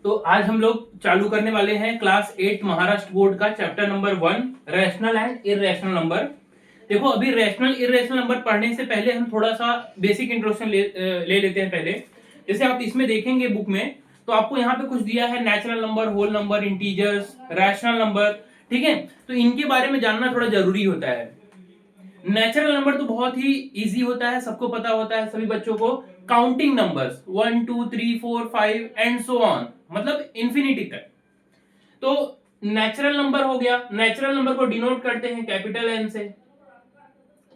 तो आज हम लोग चालू करने वाले हैं क्लास 8 महाराष्ट्र बोर्ड का chapter number 1 rational and irrational number. देखो अभी रैशनल इररेशनल नंबर पढ़ने से पहले हम थोड़ा सा बेसिक इंट्रोडक्शन ले लेते हैं पहले। जैसे आप इसमें देखेंगे बुक में तो आपको यहाँ पे कुछ दिया है natural number, whole number, integers, rational number. ठीक है, तो इनके बारे में जानना थोड़ा जरूरी होता है। नेचुरल नंबर तो बहुत ही इजी होता है, सबको पता होता है सभी बच्चों को। Counting numbers 1 2 3 4 5 and so on, मतलब इंफिनिटी तक। तो नेचुरल नंबर हो गया, नेचुरल नंबर को डिनोट करते हैं कैपिटल एन से।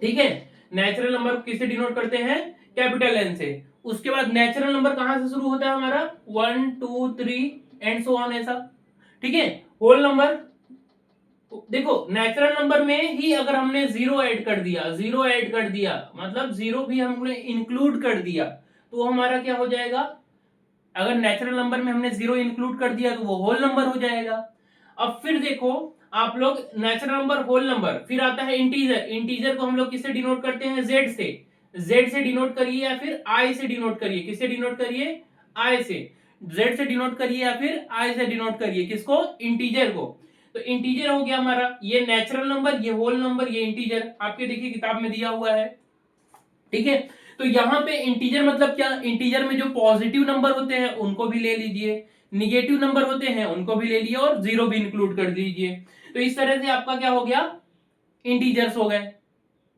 ठीक है, नेचुरल नंबर को किससे डिनोट करते हैं? कैपिटल एन से। उसके बाद नेचुरल नंबर कहां से शुरू होता है हमारा? 1 2 3 एंड सो ऑन, ऐसा। ठीक है, होल नंबर देखो नेचुरल नंबर में ही अगर हमने जीरो ऐड कर दिया, जीरो ऐड कर दिया मतलब जीरो भी हमने इंक्लूड कर दिया तो वो हमारा क्या हो जाएगा? अगर नेचुरल नंबर में हमने जीरो इंक्लूड कर दिया तो वो होल नंबर हो जाएगा। अब फिर देखो आप लोग, नेचुरल नंबर, होल नंबर, फिर आता है इंटीजर। इंटीजर को हम लोग किससे डिनोट करते हैं? जेड से। जेड से डिनोट करिए या फिर आई से डिनोट करिए। किससे डिनोट करिए? आई से। जेड से डिनोट करिए या फिर आई से डिनोट करिए। किसको? इंटीजर को। तो इंटीजर हो गया हमारा, ये नेचुरल नंबर, ये होल नंबर, ये इंटीजर। आपके देखिए किताब में दिया हुआ है। ठीक है, तो यहां पे इंटीजर मतलब क्या? इंटीजर में जो पॉजिटिव नंबर होते हैं उनको भी ले लीजिए, निगेटिव नंबर होते हैं उनको भी ले लिए और जीरो भी इंक्लूड कर दीजिए। तो इस तरह से आपका क्या हो गया? इंटीजर्स हो गए।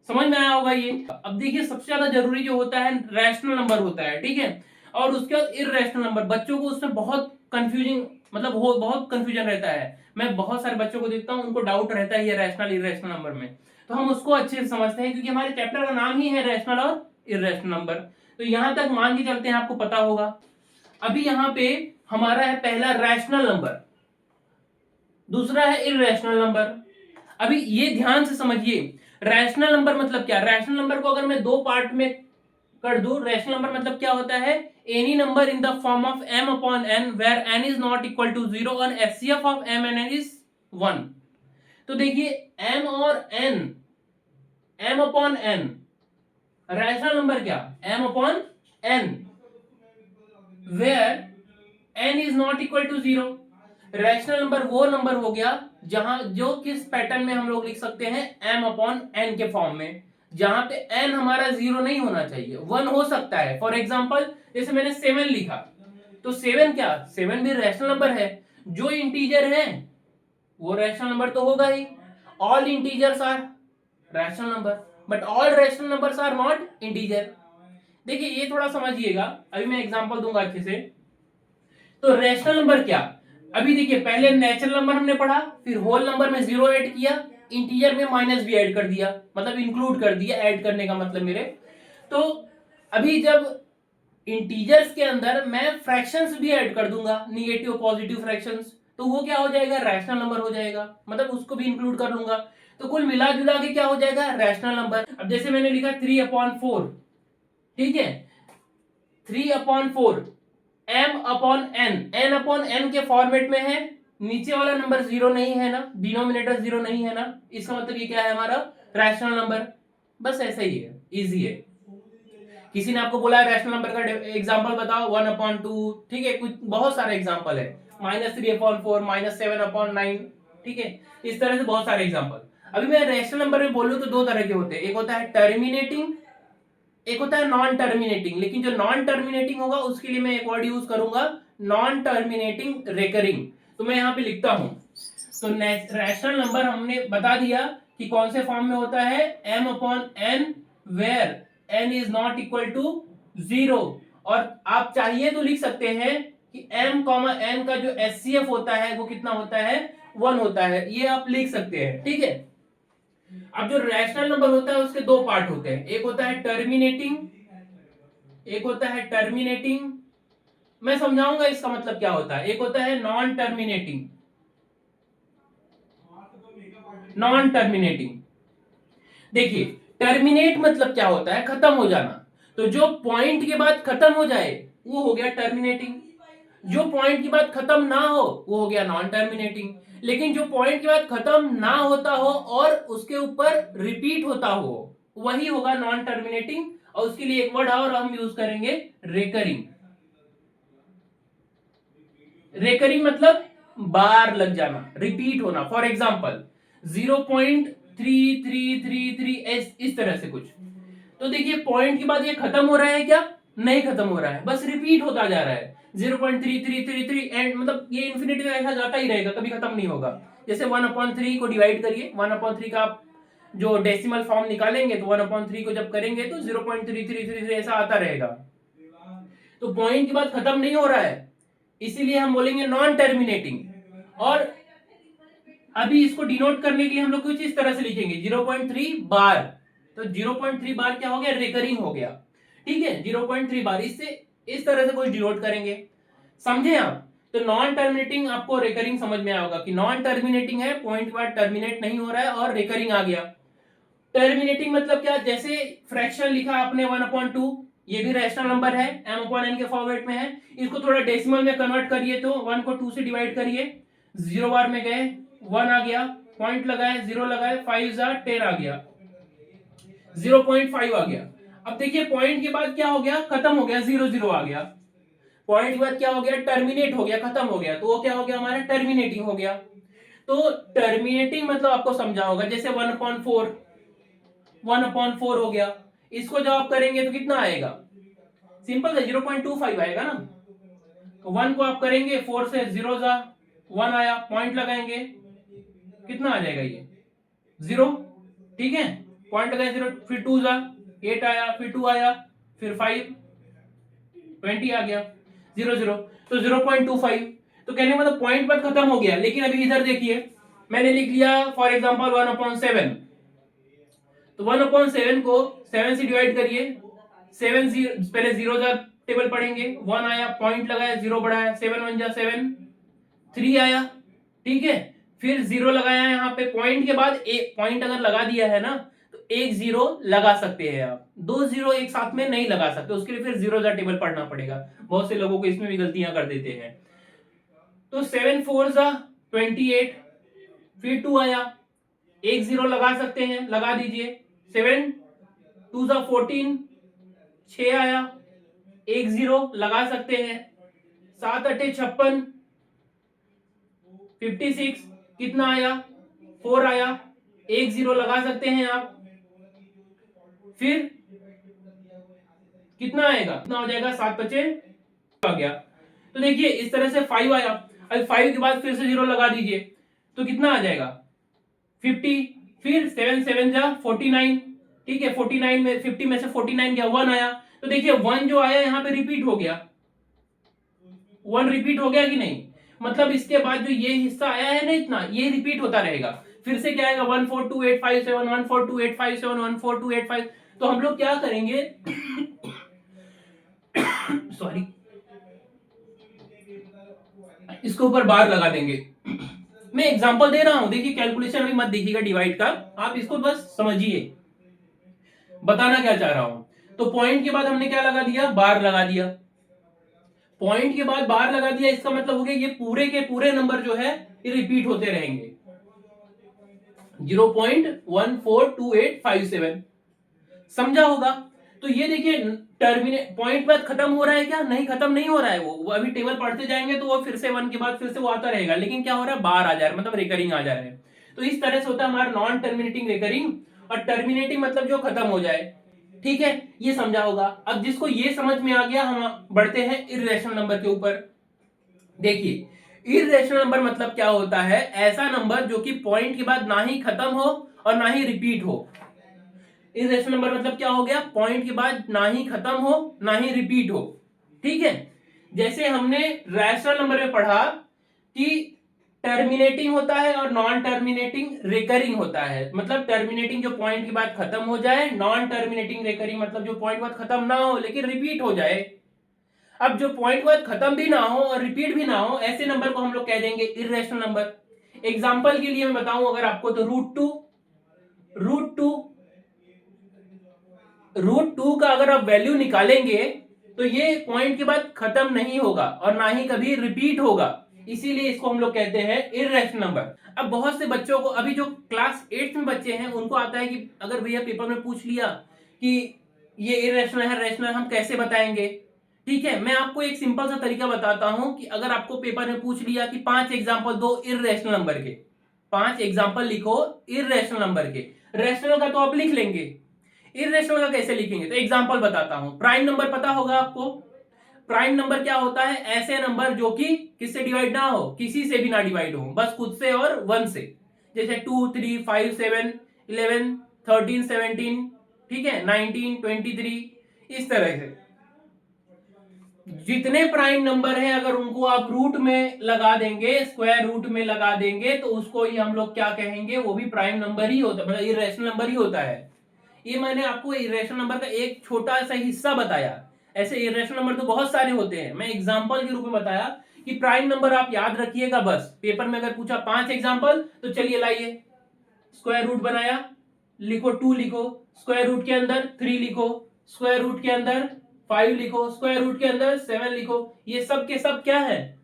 समझ में आया होगा ये। अब देखिए सबसे ज्यादा जरूरी जो होता है रैशनल नंबर होता है। ठीक है, और उसके बाद इररेशनल नंबर। बच्चों को उसमें बहुत कंफ्यूजिंग, मतलब बहुत कंफ्यूजन रहता है। मैं बहुत सारे बच्चों को देखता हूं, उनको डाउट रहता है ये रैशनल इररेशनल नंबर में। तो हम उसको अच्छे से समझते हैं क्योंकि हमारे चैप्टर का नाम ही है रैशनल और इररेशनल नंबर। तो यहां तक मान के चलते हैं, आपको पता होगा। अभी यहां पे हमारा है पहला रैशनल नंबर, दूसरा है इररेशनल नंबर। अभी ये ध्यान से समझिए, रैशनल नंबर मतलब क्या? रैशनल नंबर को अगर मैं दो पार्ट में कर दूं, रैशनल नंबर मतलब क्या होता है? Any number in the form of m upon n where n is not equal to 0 और HCF of m and n is 1। तो देखिए m और n, m upon n, rational number क्या? m upon n where n is not equal to 0। Rational number वो number हो गया जहां जो किस पैटर्न में हम लोग लिख सकते हैं? m अपॉन n के फॉर्म में, जहां पे n हमारा जीरो नहीं होना चाहिए, 1 हो सकता है। फॉर एग्जांपल जैसे मैंने 7 लिखा, तो 7 क्या? 7 भी रैशनल नंबर है। जो इंटीजर है वो रैशनल नंबर तो होगा ही। All integers are rational number but all rational numbers are not integer. देखिए ये थोड़ा समझिएगा, अभी मैं एग्जांपल दूंगा अच्छे से। तो रैशनल नंबर क्या? अभी देखिए पहले नेचुरल नंबर हमने पढ़ा, फिर होल नंबर में जीरो ऐड किया, इंटीजर में माइनस भी ऐड कर दिया, मतलब इंक्लूड कर दिया, ऐड करने का मतलब मेरे। तो अभी जब इंटीजर्स के अंदर मैं फ्रैक्शंस भी ऐड कर दूंगा, निगेटिव पॉजिटिव फ्रैक्शंस, तो वो क्या हो जाएगा? रैशनल नंबर हो जाएगा, मतलब उसको भी इंक्लूड कर लूंगा। तो कुल मिला जुला के क्या हो जाएगा? Rational number. अब जैसे मैंने लिखा 3/4, ठीक है, 3/4 m upon n, n upon n के फॉर्मेट में है। नीचे वाला नंबर जीरो नहीं है ना, डिनोमिनेटर जीरो नहीं है ना, इसका मतलब ये क्या है? हमारा रैशनल नंबर। बस ऐसा ही है, इजी है। किसी ने आपको बोला है रैशनल नंबर का एग्जांपल बताओ, 1/2, ठीक है, कुछ बहुत सारे एग्जांपल है, -3/4, -7/9, ठीक है, इस तरह से बहुत सारे एग्जांपल। अभी मैं रैशनल नंबर में बोलूं तो दो तरह के होते हैं, एक होता है टर्मिनेटिंग, एक होता है नॉन टर्मिनेटिंग। लेकिन जो नॉन टर्मिनेटिंग होगा उसके लिए मैं एक वर्ड यूज करूंगा, नॉन टर्मिनेटिंग रेकरिंग। तो मैं यहां पे लिखता हूं, तो रैशनल नंबर हमने बता दिया कि कौन से फॉर्म में होता है? m upon n where n is not equal to 0। और आप चाहिए तो लिख सकते हैं कि m n का जो HCF होता है वो कितना होता है? 1 होता है, ये आप लिख सकते हैं। ठीक है, अब जो रैशनल नंबर होता है उसके दो पार्ट होते हैं, एक होता है टर्मिनेटिंग, एक होता है टर्मिनेटिंग। मैं समझाऊंगा इसका मतलब क्या होता है। एक होता है नॉन टर्मिनेटिंग, नॉन टर्मिनेटिंग। देखिए टर्मिनेट मतलब क्या होता है? खत्म हो जाना। तो जो पॉइंट के बाद खत्म हो जाए वो हो गया टर्मिनेटिंग, जो पॉइंट के बाद खत्म ना हो वो हो गया नॉन टर्मिनेटिंग। लेकिन जो पॉइंट के बाद खत्म ना होता हो और उसके ऊपर रिपीट होता हो वही होगा नॉन टर्मिनेटिंग। और उसके लिए एक वर्ड और हम यूज करेंगे, रेकरिंग। रेकरिंग मतलब बार लग जाना, रिपीट होना। फॉर एग्जाम्पल 0.3333 इस तरह से कुछ। तो देखिए पॉइंट के बाद ये खत्म हो रहा है क्या? नहीं खत्म हो रहा है, बस रिपीट होता जा रहा है। 0.3333 एंड मतलब ये इन्फिनिटी तक ऐसा जाता ही रहेगा, कभी खत्म नहीं होगा। जैसे 1/3 को डिवाइड करिए, 1/3 का आप जो डेसिमल फॉर्म निकालेंगे तो 1/3 को जब करेंगे तो 0.3333 ऐसा आता रहेगा। तो पॉइंट के बाद खत्म नहीं हो रहा है, इसीलिए हम बोलेंगे नॉन टर्मिनेटिंग। और अभी इसको डिनोट करने के लिए हम लोग कुछ इस तरह से लिखेंगे 0.3 बार। तो 0.3 बार क्या हो गया? रिकरिंग हो गया। ठीक है, 0.3 बार, इससे इस तरह से कुछ डिनोट करेंगे। समझे आप? तो नॉन टर्मिनेटिंग आपको रिकरिंग समझ में आया होगा कि नॉन टर्मिनेटिंग है, पॉइंट के बाद टर्मिनेट नहीं हो रहा है और रिकरिंग आ गया। टर्मिनेटिंग मतलब क्या? जैसे फ्रैक्शन लिखा आपने 1/2, ये भी रैशनल नंबर है, m/n के फॉर्मेट में है। इसको थोड़ा डेसिमल में कन्वर्ट करिए तो 1 को 2 से डिवाइड करिए, 0 बार में गए 1 आ गया, पॉइंट लगाए 0 लगाए 5 10 आ गया, 0.5 आ गया। अब देखिए पॉइंट के बाद क्या हो गया? खत्म हो गया, 0 0 आ गया। पॉइंट के बाद क्या हो गया? टर्मिनेट हो गया, खत्म हो गया। तो वो क्या हो गया? हमारा टर्मिनेटिंग हो गया। तो टर्मिनेटिंग मतलब आपको समझा होगा, जैसे 1/4 हो गया। इसको जब आप करेंगे तो कितना आएगा? सिंपल है, 0.25 आएगा ना। तो 1 को आप करेंगे 4 से 0 जा 1 आया, पॉइंट लगाएंगे कितना आ जाएगा? ये 0। ठीक है, पॉइंट लगाए 0, फिर 2 जा 8 आया, फिर 2 आया, फिर 5 20 आ गया, 0 0। तो 0.25। तो कहने का मतलब पॉइंट पर खत्म हो गया। लेकिन अभी इधर देखिए, मैंने लिख लिया फॉर एग्जांपल 1/7। तो 1/7 को 7 से डिवाइड करिए, 7 0, पहले 0 जा टेबल पढ़ेंगे, 1 आया, पॉइंट लगाया 0 बढ़ाया, 7 1 जा 7, 3 आया। ठीक है, फिर 0 लगाया, यहाँ पे पॉइंट के बाद एक पॉइंट अगर लगा दिया है ना तो एक 0 लगा सकते हैं आप, 2 0 एक साथ में नहीं लगा सकते, उसके लिए फिर 0 जा टेबल पढ़ना पड़ेगा। बहुत से लोगों को इसमें भी गलतियां कर देते हैं। तो 7 4 जा 28, फिर 2 आया, एक 0 लगा सकते हैं, लगा दीजिए, 7 2 जा 14, 6 आया, एक 0 लगा सकते हैं, 7 8 56, 56 कितना आया? 4 आया, एक 0 लगा सकते हैं आप। फिर कितना आएगा? कितना हो जाएगा? 7 5 आ गया। तो देखिए इस तरह से 5 आया, अब 5 के बाद फिर से 0 लगा दीजिए तो कितना आ जाएगा? 50, फिर 7 7 जा 49। ठीक है, 49 में 50 में से 49 गया, 1 आया। तो देखिए 1 जो आया यहाँ पे रिपीट हो गया, 1 रिपीट हो गया कि नहीं? मतलब इसके बाद जो ये हिस्सा आया है ना इतना, ये रिपीट होता रहेगा। फिर से क्या आएगा? 14285 14285 14285। तो हम लोग क्या करेंगे सॉरी, इसके ऊपर बार लगा देंगे। मैं एग्जांपल दे रहा हूं, देखिए कैलकुलेशन अभी मत देखिएगा डिवाइड का, आप इसको बस समझिए, बताना क्या चाह रहा हूं। तो पॉइंट के बाद हमने क्या लगा दिया? बार लगा दिया। पॉइंट के बाद बार लगा दिया, इसका मतलब हो गया ये पूरे के पूरे नंबर जो है ये रिपीट होते रहेंगे, 0.142857। समझा होगा? तो ये देखिए टर्मिनेट पॉइंट पर खत्म हो रहा है क्या? नहीं, खत्म नहीं हो रहा है। वो अभी टेबल पढ़ते जाएंगे तो वो फिर से 1 के बाद फिर से वो आता रहेगा, लेकिन क्या हो रहा है? बार आ जा रहा है, मतलब रिकरिंग आ जा रहा है। तो इस तरह से होता है हमारा नॉन टर्मिनेटिंग रिकरिंग, और टर्मिनेटिंग मतलब जो खत्म हो जाए। ठीक है, ये समझा होगा। अब जिसको ये समझ में आ गया, हम बढ़ते हैं इर्रेशनल नंबर के ऊपर। देखिए इर्रेशनल नंबर मतलब क्या होता है? ऐसा नंबर जो कि पॉइंट के बाद ना ही खत्म हो और ना ही रिपीट हो। इर्रेशनल नंबर मतलब क्या हो गया? पॉइंट के बाद ना ही खत्म हो ना ही रिपीट हो। ठीक है, जैसे हमने रैशनल नंबर में पढ़ा कि टर्मिनेटिंग होता है और नॉन टर्मिनेटिंग रिकरिंग होता है। मतलब टर्मिनेटिंग जो पॉइंट के बाद खत्म हो जाए, नॉन टर्मिनेटिंग रिकरिंग मतलब जो पॉइंट के बाद खत्म ना हो लेकिन रिपीट हो जाए। अब जो पॉइंट के बाद खत्म भी ना हो और रिपीट भी ना हो, ऐसे नंबर को हम लोग कह देंगे इर्रेशनल नंबर। एग्जांपल के लिए मैं बताऊं अगर आपको, तो रूट टू का अगर आप वैल्यू निकालेंगे तो ये पॉइंट के बाद खत्म नहीं होगा और ना ही कभी रिपीट होगा, इसीलिए इसको हम लोग कहते हैं इर्रेशनल नंबर। अब बहुत से बच्चों को, अभी जो क्लास 8 में बच्चे हैं उनको आता है कि अगर भैया पेपर में पूछ लिया कि ये इर्रेशनल है रैशनल, हम कैसे बताएंगे? ठीक है, मैं आपको एक सिंपल सा तरीका बताता हूं कि अगर आपको पेपर में पूछ लिया कि 5 एग्जांपल दो इररेशनल नंबर के, 5 एग्जांपल लिखो इररेशनल नंबर के। रेशनल का तो आप लिख लेंगे, इररेशनल का कैसे लिखेंगे? तो एग्जांपल बताता हूं। प्राइम नंबर पता होगा आपको। प्राइम नंबर क्या होता है? ऐसे नंबर जो कि किससे डिवाइड ना हो, किसी से भी ना डिवाइड हो, बस खुद से और 1 से। जैसे 2 3 5 7 11 13 17, ठीक है, 19 23, इस तरह से जितने प्राइम नंबर है अगर उनको आप रूट में लगा देंगे, स्क्वायर रूट में लगा देंगे, तो उसको ही हम लोग क्या कहेंगे? वो भी प्राइम नंबर ही होता है, मतलब इरेशनल नंबर ही होता है। ये मैंने आपको इरेशनल नंबर का एक छोटा सा हिस्सा बताया। ऐसे इरेशनल नंबर तो बहुत सारे होते हैं, मैं एग्जांपल के रूप में बताया कि प्राइम नंबर आप याद रखिएगा बस। पेपर में अगर पूछा 5 एग्जांपल, तो चलिए लाइए, स्क्वायर रूट बनाया, लिखो 2 लिखो, स्क्वायर रूट के अंदर 3 लिखो, स्क्वायर रूट के अंदर 5 लिखो, स्क्वायर रूट के अंदर 7 लिखो। ये सब के सब क्या है?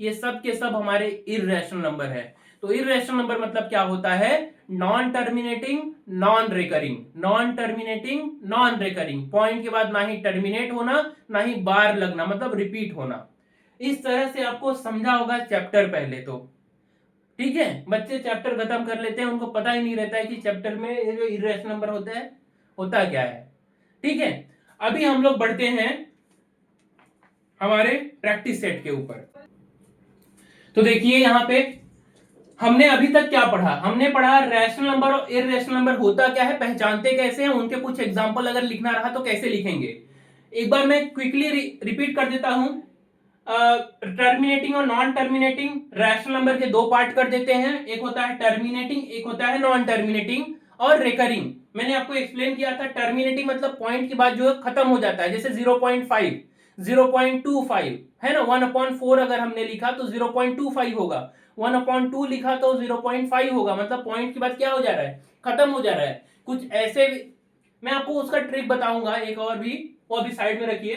ये सब के सब हमारे इररेशनल नंबर है। तो इररेशनल नंबर मतलब क्या होता है? Non terminating, non recurring, non terminating, non recurring, point के बाद ना ही टर्मिनेट होना ना ही बार लगना, मतलब रिपीट होना। इस तरह से आपको समझा होगा चैप्टर पहले तो। ठीक है, बच्चे चैप्टर खत्म कर लेते हैं, उनको पता ही नहीं रहता है कि चैप्टर में ये जो इररेशनल नंबर होता है होता क्या है। ठीक है, अभी हम लोग बढ़ते हैं हमारे प्रैक्टिस सेट के ऊपर। तो देखिए यहां पे हमने अभी तक क्या पढ़ा? हमने पढ़ा रैशनल नंबर और इररेशनल नंबर होता क्या है, पहचानते कैसे हैं, उनके कुछ एग्जांपल अगर लिखना रहा तो कैसे लिखेंगे। एक बार मैं क्विकली रिपीट कर देता हूं। टर्मिनेटिंग और नॉन टर्मिनेटिंग रैशनल नंबर के दो पार्ट कर देते हैं, एक होता है टर्मिनेटिंग, एक होता है नॉन टर्मिनेटिंग और रिकरिंग। मैंने आपको एक्सप्लेन किया था टर्मिनेटिंग मतलब पॉइंट के बाद जो है खत्म हो जाता है, जैसे 0.5, 0.25 है ना। 1/4 अगर हमने लिखा तो 0.25 होगा, 1/2 लिखा तो 0.5 होगा, मतलब पॉइंट के बाद क्या हो जा रहा है? खत्म हो जा रहा है। कुछ ऐसे मैं आपको उसका ट्रिक बताऊंगा एक और भी, वो अभी साइड में रखिए।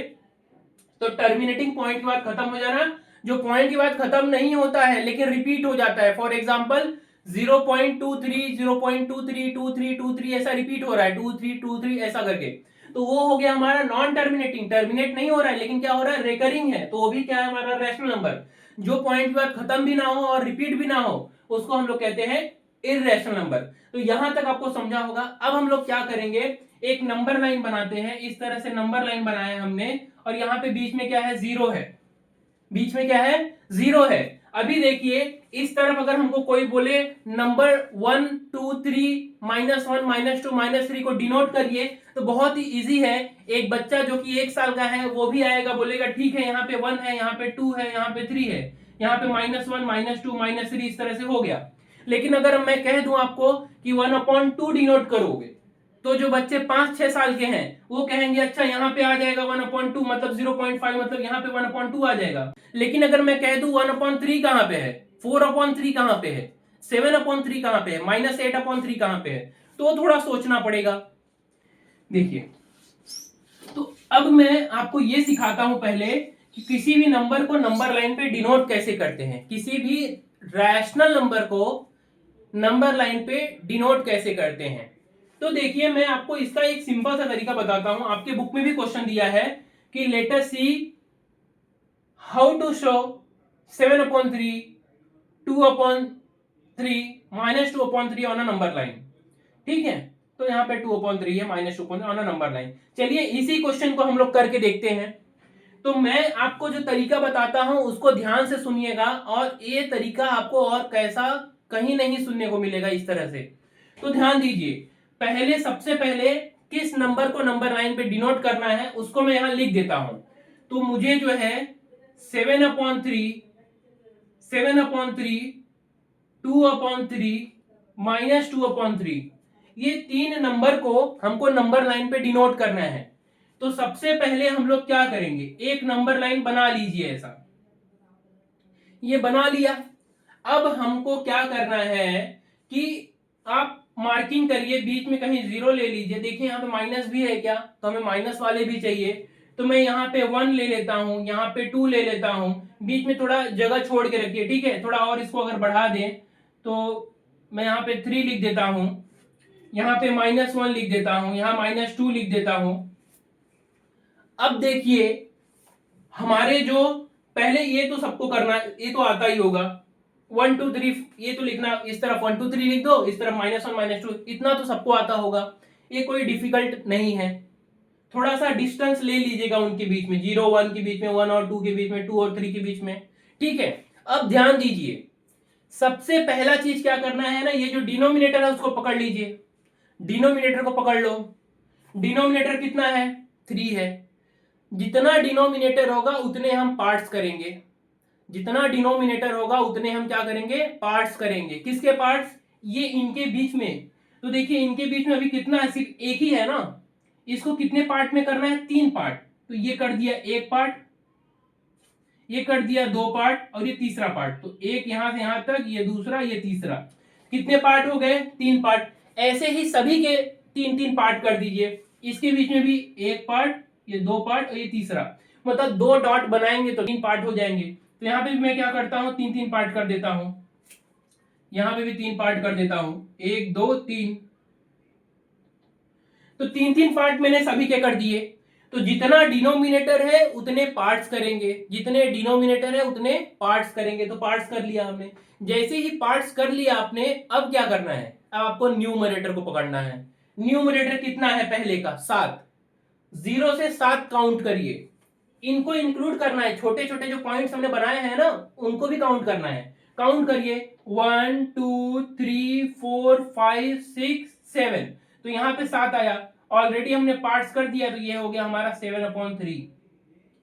तो टर्मिनेटिंग पॉइंट के बाद खत्म हो जाना, जो पॉइंट के बाद खत्म नहीं होता है लेकिन रिपीट हो जाता है। फॉर एग्जांपल 0.23, 0.23, 23, 23 ऐसा रिपीट हो रहा है, 23, 23 ऐसा करके, तो वो हो गया हमारा नॉन टर्मिनेटिंग। टर्मिनेट नहीं हो रहा है लेकिन क्या हो रहा है? रेकरिंग है, तो वो भी क्या है? हमारा रैशनल नंबर। जो पॉइंट के बाद खत्म भी ना हो और रिपीट भी ना हो, उसको हम लोग कहते हैं इररेशनल नंबर। तो यहां तक आपको समझा होगा। अब हम लोग क्या करेंगे? एक नंबर लाइन बनाते हैं, इस तरह से नंबर लाइन बनाया हमने, और यहाँ पे बीच में क्या है? जीरो है। बीच में क्या है? जीरो है। अभी देखिए इस तरफ अगर हमको कोई बोले नंबर 1 2 3 -1 -2 -3 को डिनोट करिए, तो बहुत ही इजी है। एक बच्चा जो कि 1 साल का है वो भी आएगा, बोलेगा ठीक है यहाँ पे 1 है, यहाँ पे 2 है, यहाँ पे 3 है, यहाँ पे -1 -2 -3, इस तरह से हो गया। लेकिन अगर मैं कह दूं आपको कि 1/2 डिनोट करोगे, तो जो बच्चे 5-6 साल के हैं वो कहेंगे अच्छा यहाँ पे आ जाएगा 1/2, मतलब 0.5, मतलब यहाँ पे 1/2 आ जाएगा। लेकिन अगर मैं कह दूं 1/3 कहां पे है, 4/3 कहां पे है, 7/3 कहां पे है, -8/3 कहां पे है, तो थोड़ा सोचना पड़ेगा। देखिए, तो अब मैं आपको ये सिखाता हूं पहले कि किसी भी नंबर को नंबर लाइन पे डिनोट कैसे करते हैं, किसी भी रैशनल नंबर को नंबर लाइन पे डिनोट कैसे करते हैं। तो देखिए मैं आपको इसका एक सिंपल सा तरीका बताता हूं। आपके बुक में भी क्वेश्चन दिया है कि let us see how to show 7/3, 2/3, -2/3 on a number line. ठीक है, तो यहां पे 2/3 है, -2 ऑन अ नंबर लाइन। चलिए इसी क्वेश्चन को हम लोग करके देखते हैं। तो मैं आपको जो तरीका बताता हूं उसको ध्यान से सुनिएगा, और ये तरीका आपको और कैसा कहीं नहीं सुनने को मिलेगा इस तरह से। तो ध्यान दीजिए, पहले सबसे पहले किस नंबर को नंबर लाइन पे डिनोट करना है उसको मैं यहां लिख देता हूं। तो मुझे जो है 7/3, 7/3, 2/3, -2/3, ये तीन नंबर को हमको नंबर लाइन पे डिनोट करना है। तो सबसे पहले हम लोग क्या करेंगे? एक नंबर लाइन बना लीजिए ऐसा, ये बना लिया। अब हमको क्या करना है कि आप मार्किंग करिए, बीच में कहीं जीरो ले लीजिए। देखिए यहाँ पे माइनस भी है क्या, तो हमें माइनस वाले भी चाहिए। तो मैं यहाँ पे 1 ले लेता हूं, यहाँ पे 2 ले लेता हूं, बीच में थोड़ा जगह छोड़ के रखिए। ठीक है, थोड़ा और इसको अगर बढ़ा दें तो मैं यहाँ पे 3 लिख देता हूं, यहाँ पे -1 लिख देता हूं, यहाँ -2 लिख देता हूं। अब देखिए हमारे जो पहले ये तो सबको करना, ये तो आता ही होगा 1 2 3, ये तो लिखना, इस तरफ 1 2 3 लिख दो, इस तरफ -1 -2, इतना तो सबको आता होगा, ये कोई डिफिकल्ट नहीं है। थोड़ा सा डिस्टेंस ले लीजिएगा उनके बीच में, 0 1 के बीच में, 1 और 2 के बीच में, 2 और 3 के बीच में, ठीक है। अब ध्यान दीजिए, सबसे पहला चीज क्या करना है ना, ये जो डिनोमिनेटर है उसको पकड़ लीजिए, डिनोमिनेटर को पकड़ लो। डिनोमिनेटर कितना है, 3 है। जितना डिनोमिनेटर होगा उतने हम पार्ट्स करेंगे, जितना डिनोमिनेटर होगा उतने हम क्या करेंगे, पार्ट्स करेंगे। किसके पार्ट्स, ये इनके बीच में। तो देखिए इनके बीच में अभी कितना है, सिर्फ एक ही है ना, इसको कितने पार्ट में करना है, 3 पार्ट। तो ये कर दिया 1 पार्ट, ये कर दिया 2 पार्ट, और ये तीसरा पार्ट। तो एक यहां से यहां तक, ये दूसरा, ये तीसरा, कितने पार्ट हो गए, 3 पार्ट। ऐसे ही सभी के 3 पार्ट कर दीजिए। इसके बीच में भी 1 पार्ट, ये 2 पार्ट और ये तीसरा, मतलब 2 डॉट बनाएंगे तो 3 पार्ट हो जाएंगे। तो यहाँ पे भी मैं क्या करता हूँ, 3 पार्ट कर देता हूं, यहां पे भी 3 पार्ट कर देता हूं, 1 2 3। तो 3 पार्ट मैंने सभी के कर दिए। तो जितना डिनोमिनेटर है उतने पार्ट्स करेंगे, जितने डिनोमिनेटर है उतने पार्ट्स करेंगे। तो पार्ट्स कर लिया हमने। जैसे ही पार्ट्स कर लिया आपने, अब क्या करना है, अब आपको न्यूमरेटर को पकड़ना है। न्यूमरेटर कितना है पहले का, 7। 0 से 7 काउंट करिए, इनको इंक्लूड करना है, छोटे छोटे जो पॉइंट्स हमने बनाए हैं ना उनको भी काउंट करना है। काउंट करिए, 1 2 3 4 5 6 7। तो यहां पे 7 आया, ऑलरेडी हमने पार्ट्स कर दिया, तो ये हो गया हमारा 7/3।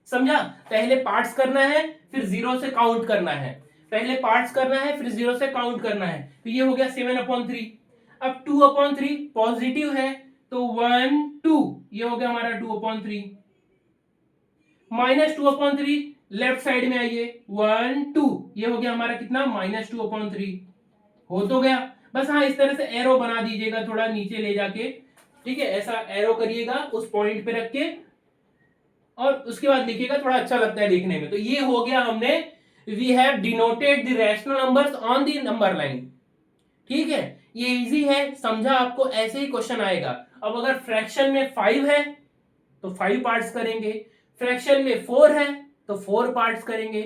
समझा, पहले पार्ट्स करना है फिर 0 से काउंट करना है, पहले पार्ट्स करना है फिर 0 से काउंट करना है। तो ये हो गया 7/3। अब 2/3 पॉजिटिव है, तो 1 2, ये हो गया हमारा 2/3। -2/3 लेफ्ट साइड में आइए, 1 2, ये हो गया हमारा कितना, -2/3। हो तो गया, बस हाँ इस तरह से एरो बना दीजिएगा, थोड़ा नीचे ले जाके, ठीक है, ऐसा एरो करिएगा उस पॉइंट पे रख के, और उसके बाद लिखिएगा, थोड़ा अच्छा लगता है देखने में। तो ये हो गया हमने, we have denoted the rational numbers on the number line. ठीक है, ये इजी है, समझा आपको, ऐसे ही क्वेश्चन आएगा। अब अगर फ्रैक्शन में 5 है तो 5 पार्ट्स करेंगे, फ्रैक्शन में 4 है तो 4 पार्ट्स करेंगे।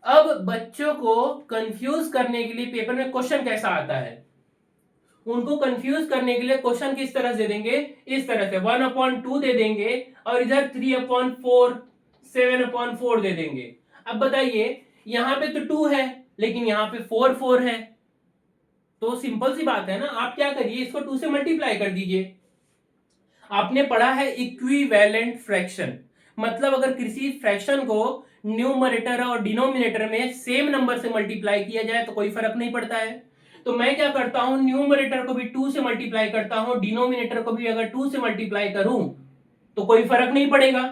अब बच्चों को कंफ्यूज करने के लिए पेपर में क्वेश्चन कैसा आता है, उनको कंफ्यूज करने के लिए क्वेश्चन किस तरह से देंगे, इस तरह से 1/2 दे देंगे, और इधर 3/4 7/4 दे देंगे। अब बताइए, यहां पे तो 2 है लेकिन यहां पे 4 है, तो सिंपल सी बात है ना, आप क्या करिए, इसको 2 से मल्टीप्लाई कर दीजिए। आपने पढ़ा है इक्विवेलेंट फ्रैक्शन, मतलब अगर किसी फ्रैक्शन को न्यूमरेटर और डिनोमिनेटर में सेम नंबर से मल्टीप्लाई किया जाए तो कोई फर्क नहीं पड़ता है। तो मैं क्या करता हूं, न्यूमरेटर को भी 2 से मल्टीप्लाई करता हूं, डिनोमिनेटर को भी अगर 2 से मल्टीप्लाई करूं तो कोई फर्क नहीं पड़ेगा।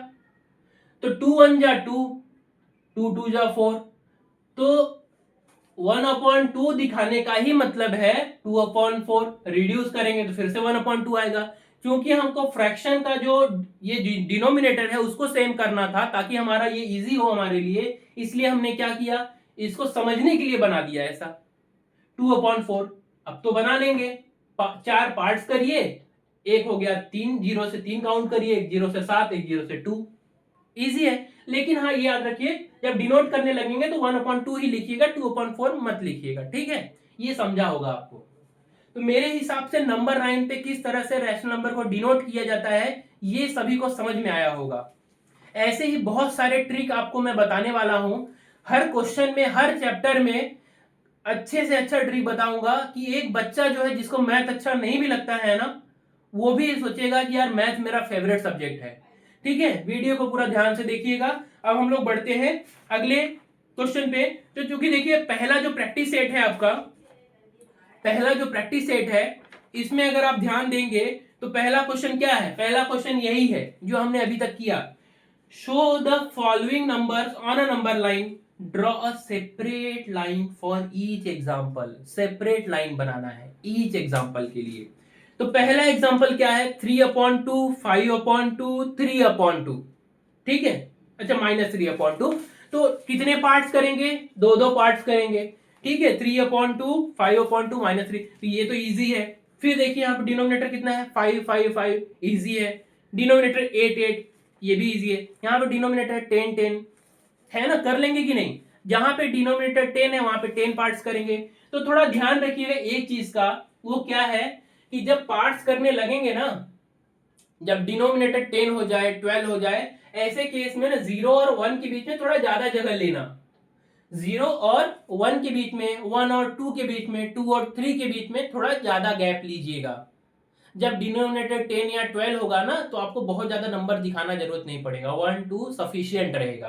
तो 2 1 जा 2, 2 2 जा 4। तो 1/2 दिखाने का ही मतलब है 2/4। रिड्यूस करेंगे तो फिर से 1/2 आएगा, क्योंकि हमको फ्रैक्शन का जो ये डिनोमिनेटर है उसको सेम करना था, ताकि हमारा ये इजी हो हमारे लिए, इसलिए हमने क्या किया, इसको समझने के लिए बना दिया ऐसा 2/4। अब तो बना लेंगे, 4 पार्ट्स करिए, एक हो गया 3, 0 से 3 काउंट करिए, एक 0 से 7, एक 0 से 2, इजी है। लेकिन हाँ ये याद रखिए, जब डिनोट करने लगेंगे तो 1/2 ही लिखिएगा, 2/4 मत लिखिएगा, ठीक है, ये समझा होगा आपको। तो मेरे हिसाब से नंबर लाइन पे किस तरह से रैशनल नंबर को डिनोट किया जाता है ये सभी को समझ में आया होगा। ऐसे ही बहुत सारे ट्रिक आपको मैं बताने वाला हूं, हर क्वेश्चन में, हर चैप्टर में अच्छे से अच्छा ट्रिक बताऊंगा, कि एक बच्चा जो है जिसको मैथ अच्छा नहीं भी लगता है ना, वो भी सोचेगा कि यार मैथ मेरा फेवरेट सब्जेक्ट है। ठीक है, वीडियो को पूरा ध्यान से देखिएगा। अब हम लोग बढ़ते हैं अगले क्वेश्चन पे। तो चूंकि देखिए पहला जो प्रैक्टिस सेट है आपका, पहला जो प्रैक्टिस सेट है, इसमें अगर आप ध्यान देंगे तो पहला क्वेश्चन क्या है, पहला क्वेश्चन यही है जो हमने अभी तक किया। Show the following numbers on a number line, draw a separate line for each example. Separate line बनाना है ईच एग्जाम्पल के लिए। तो पहला एग्जाम्पल क्या है, 3/2, 5/2, 3/2, ठीक है, अच्छा -3/2। तो कितने पार्ट्स करेंगे, 2 पार्ट्स करेंगे, ठीक है, 3/2, 5/2, -3। तो ये तो इजी है। फिर देखिए यहाँ पे डिनोमिनेटर कितना है, 5 5 5, इजी है। डिनोमिनेटर 8 8, ये भी इजी है। यहाँ पे डिनोमिनेटर 10 10 है ना, कर लेंगे कि नहीं? जहां पे डिनोमिनेटर 10 है वहां पे 10 पार्ट्स करेंगे। तो थोड़ा ध्यान रखिएगा एक चीज का, वो क्या है कि जब पार्ट्स करने लगेंगे ना, जब डिनोमिनेटर 10 हो जाए 12 हो जाए, ऐसे केस में ना 0 और 1 के बीच में थोड़ा ज्यादा जगह लेना। 0 और 1 के बीच में, 1 और 2 के बीच में, 2 और 3 के बीच में थोड़ा ज्यादा गैप लीजिएगा। जब डिनोमिनेटर 10 या 12 होगा ना, तो आपको बहुत ज्यादा नंबर दिखाना जरूरत नहीं पड़ेगा, 1 2 सफिशियंट रहेगा।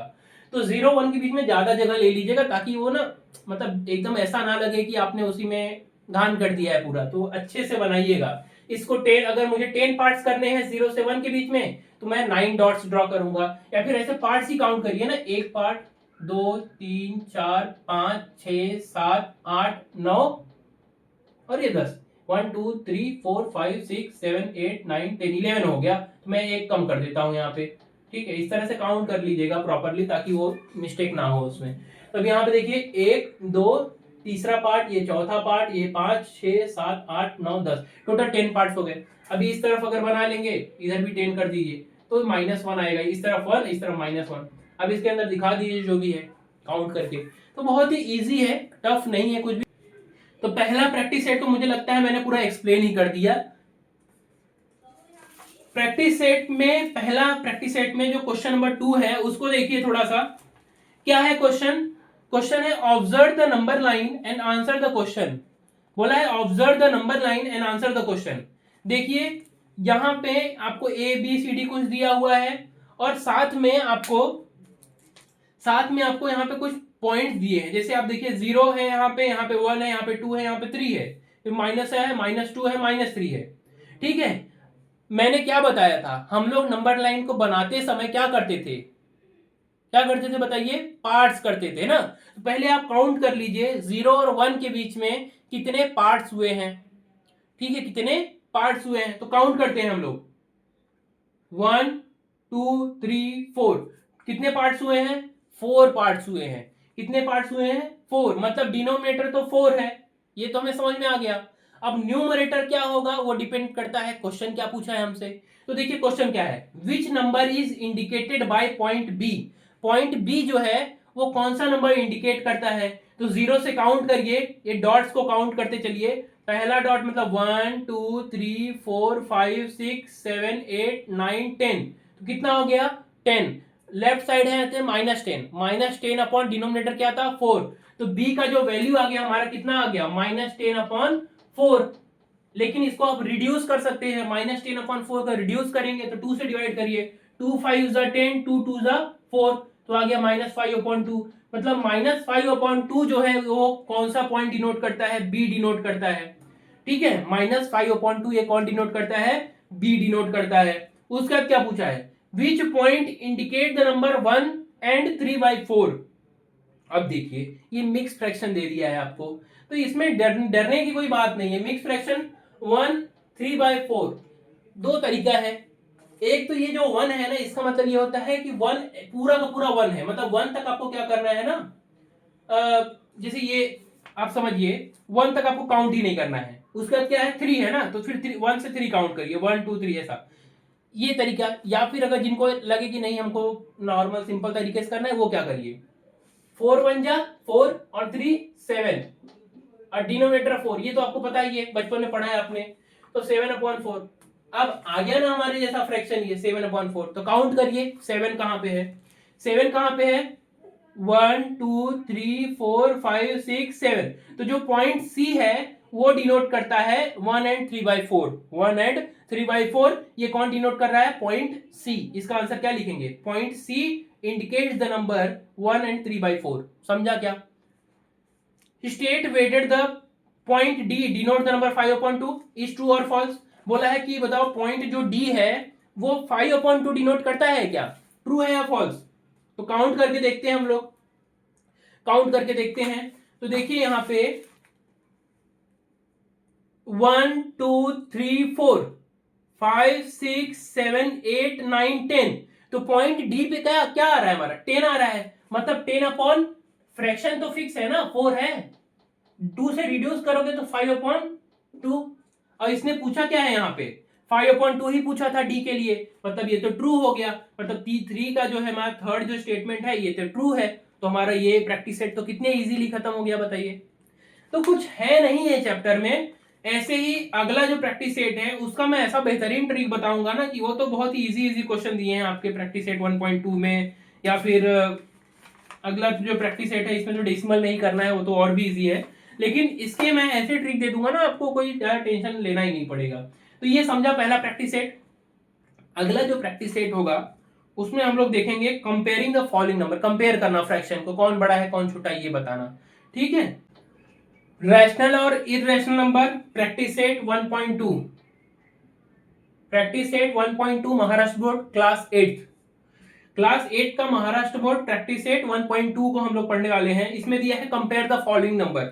तो 0 1 के बीच में ज्यादा जगह ले लीजिएगा, ताकि वो ना मतलब एकदम ऐसा ना लगे कि आपने उसी में घान कर दिया है पूरा। तो अच्छे से बनाइएगा इसको। 10, अगर मुझे 10 पार्ट्स करने हैं 0 से 1 के बीच में, तो मैं 9 डॉट्स ड्रॉ करूंगा। या फिर ऐसे पार्ट्स ही काउंट करिए ना, एक पार्ट, 2 3 4 5 6 7 8 9 और ये 10, 1 2 3 4 5 6 7 8 9 10 11 हो गया। तो मैं एक कम कर देता हूं यहाँ पे। ठीक है, इस तरह से काउंट कर लीजिएगा प्रॉपरली, ताकि वो मिस्टेक ना हो उसमें। तो अब यहाँ पे देखिए 1 2 तीसरा पार्ट, ये चौथा पार्ट, ये 5 6 7 8 9 10, टोटल 10 पार्ट्स हो गए। अभी इस तरफ अगर बना लेंगे, इधर भी 10 कर दीजिए, तो -1 आएगा। इस तरफ 1, इस तरफ -1। अब इसके अंदर दिखा दीजिए जो भी है काउंट करके। तो बहुत ही इजी है, टफ नहीं है कुछ भी। तो पहला प्रैक्टिस सेट तो मुझे लगता है मैंने पूरा एक्सप्लेन ही कर दिया। प्रैक्टिस सेट में, पहला प्रैक्टिस सेट में जो क्वेश्चन नंबर 2 है उसको देखिए थोड़ा सा। क्या है क्वेश्चन? क्वेश्चन है observe the number line and answer the question. बोला है observe the number line and answer the question. देखिए यहां पे आपको ए बी सी डी कुछ दिया हुआ है, और साथ में आपको यहाँ पे कुछ पॉइंट दिए हैं। जैसे आप देखिए 0 है यहाँ पे 1 है, यहाँ पे 2 है, यहाँ पे 3 है, फिर माइनस है, -2 है, -3 है। ठीक है, मैंने क्या बताया था, हम लोग नंबर लाइन को बनाते समय क्या करते थे? क्या करते थे बताइए? पार्ट्स करते थे ना। तो पहले आप काउंट कर लीजिए 0 और 1 के बीच में कितने पार्ट्स हुए हैं। ठीक है, कितने पार्ट्स हुए हैं, तो काउंट करते हैं हम लोग। 1 2 3 4, कितने पार्ट्स हुए हैं? 4 पार्ट्स हुए हैं। कितने पार्ट्स हुए हैं? 4, मतलब डिनोमिनेटर तो 4 है, ये तो हमें समझ में आ गया। अब न्यूमरेटर क्या होगा वो डिपेंड करता है क्वेश्चन क्या पूछा है हमसे। तो देखिए क्वेश्चन क्या है, which number is indicated by point B. Point B जो है वो कौन सा नंबर इंडिकेट करता है? तो 0 से काउंट करिए, ये डॉट्स को काउंट करते चलिए। पहला डॉट मतलब 1 2 3 4 5 6 7 8 9 10, तो कितना हो गया? 10। लेफ्ट साइड है -10, -10 अपॉन डिनोमिनेटर क्या था? 4। तो बी का जो वैल्यू आ गया हमारा कितना आ गया? -10 अपॉन 4। लेकिन इसको आप रिड्यूस कर सकते हैं, -10 अपॉन 4 का रिड्यूस करेंगे तो 2 से डिवाइड करिए, 2 5 10, 2 2 4, तो आ गया -5 अपॉन 2। मतलब -5 अपॉन 2 जो है वो कौन सा पॉइंट डिनोट करता है? बी डिनोट करता है। ठीक है, -5 अपॉन 2 ये कौन डिनोट करता है? बी डिनोट करता है। उसके बाद क्या पूछा है? Which point indicate the number 1 and 3/4। अब देखिए ये मिक्स फ्रैक्शन दे दिया है आपको, तो इसमें डरने की कोई बात नहीं है। मिक्स फ्रैक्शन 1 3/4, दो तरीका है। एक तो ये जो 1 है ना, इसका मतलब ये होता है कि 1 पूरा का पूरा 1 है, मतलब 1 तक आपको क्या करना है ना, जैसे ये आप समझिए 1 तक आपको काउंट ही नहीं करना है। उसके बाद क्या है? 3 है ना, तो फिर 1 से 3 काउंट करिए, 1 2 3 ऐसा, ये तरीका। या फिर अगर जिनको लगे कि नहीं हमको नॉर्मल सिंपल तरीके से करना है, वो क्या करिए, 4 1 जा 4 और 3 7, और डिनोमिनेटर 4, ये तो आपको पता ही है, बचपन में पढ़ा है आपने। तो 7 अपॉन 4। अब आ गया ना हमारे जैसा फ्रैक्शन ये 7 अपॉन 4, तो काउंट करिए 7 कहां पे है? 7 कहां पे है? 1 2 3 4 5 6 7। तो जो पॉइंट सी है वो डिनोट करता है 1 एंड 3/4। 1 एंड 3/4 ये कौन डिनोट कर रहा है? Point C. इसका आंसर क्या लिखेंगे? Point C indicates the number 1 and 3/4। समझा क्या? State whether the point D denote the number 5/2 is true और फॉल्स। बोला है कि बताओ पॉइंट जो डी है वो 5/2 डिनोट करता है क्या? ट्रू है या फॉल्स? तो काउंट करके देखते हैं हम लोग, काउंट करके देखते हैं। तो देखिए यहां पे 1 2 3 4 5 6 7 8 9 10, तो पॉइंट डी पे क्या क्या आ रहा है हमारा? 10 आ रहा है। मतलब 10 अपॉन फ्रैक्शन तो फिक्स है ना, 4 है, 2 से रिड्यूस करोगे तो 5/2। और इसने पूछा क्या है यहाँ पे? 5/2 ही पूछा था डी के लिए, मतलब ये तो ट्रू हो गया, मतलब T3 का जो है हमारा थर्ड जो स्टेटमेंट है ये तो ट्रू है, तो हमारा ये प्रैक्टिस सेट तो कितने इजीली खत्म हो गया बताइए। तो कुछ है नहीं है चैप्टर में। ऐसे ही अगला जो प्रैक्टिस सेट है उसका मैं ऐसा बेहतरीन ट्रिक बताऊंगा ना कि वो तो बहुत ही इजी क्वेश्चन दिए हैं आपके प्रैक्टिस सेट 1.2 में, या फिर अगला जो प्रैक्टिस सेट है इसमें जो डेसिमल नहीं करना है वो तो और भी इजी है, लेकिन इसके मैं ऐसे ट्रिक दे दूंगा ना आपको कोई ज्यादा टेंशन लेना ही नहीं पड़ेगा। तो ये समझा पहला प्रैक्टिस सेट। अगला जो प्रैक्टिस सेट होगा उसमें हम लोग देखेंगे comparing the following number, compare करना फ्रैक्शन को, कौन बड़ा है कौन छोटा है ये बताना, ठीक है। रैशनल और irrational number practice set 1.2, practice set 1.2 Maharashtra board class 8, class 8 का महाराष्ट्र बोर्ड प्रैक्टिस सेट 1.2 को हम लोग पढ़ने वाले हैं। इसमें दिया है कंपेयर द फॉलोइंग नंबर।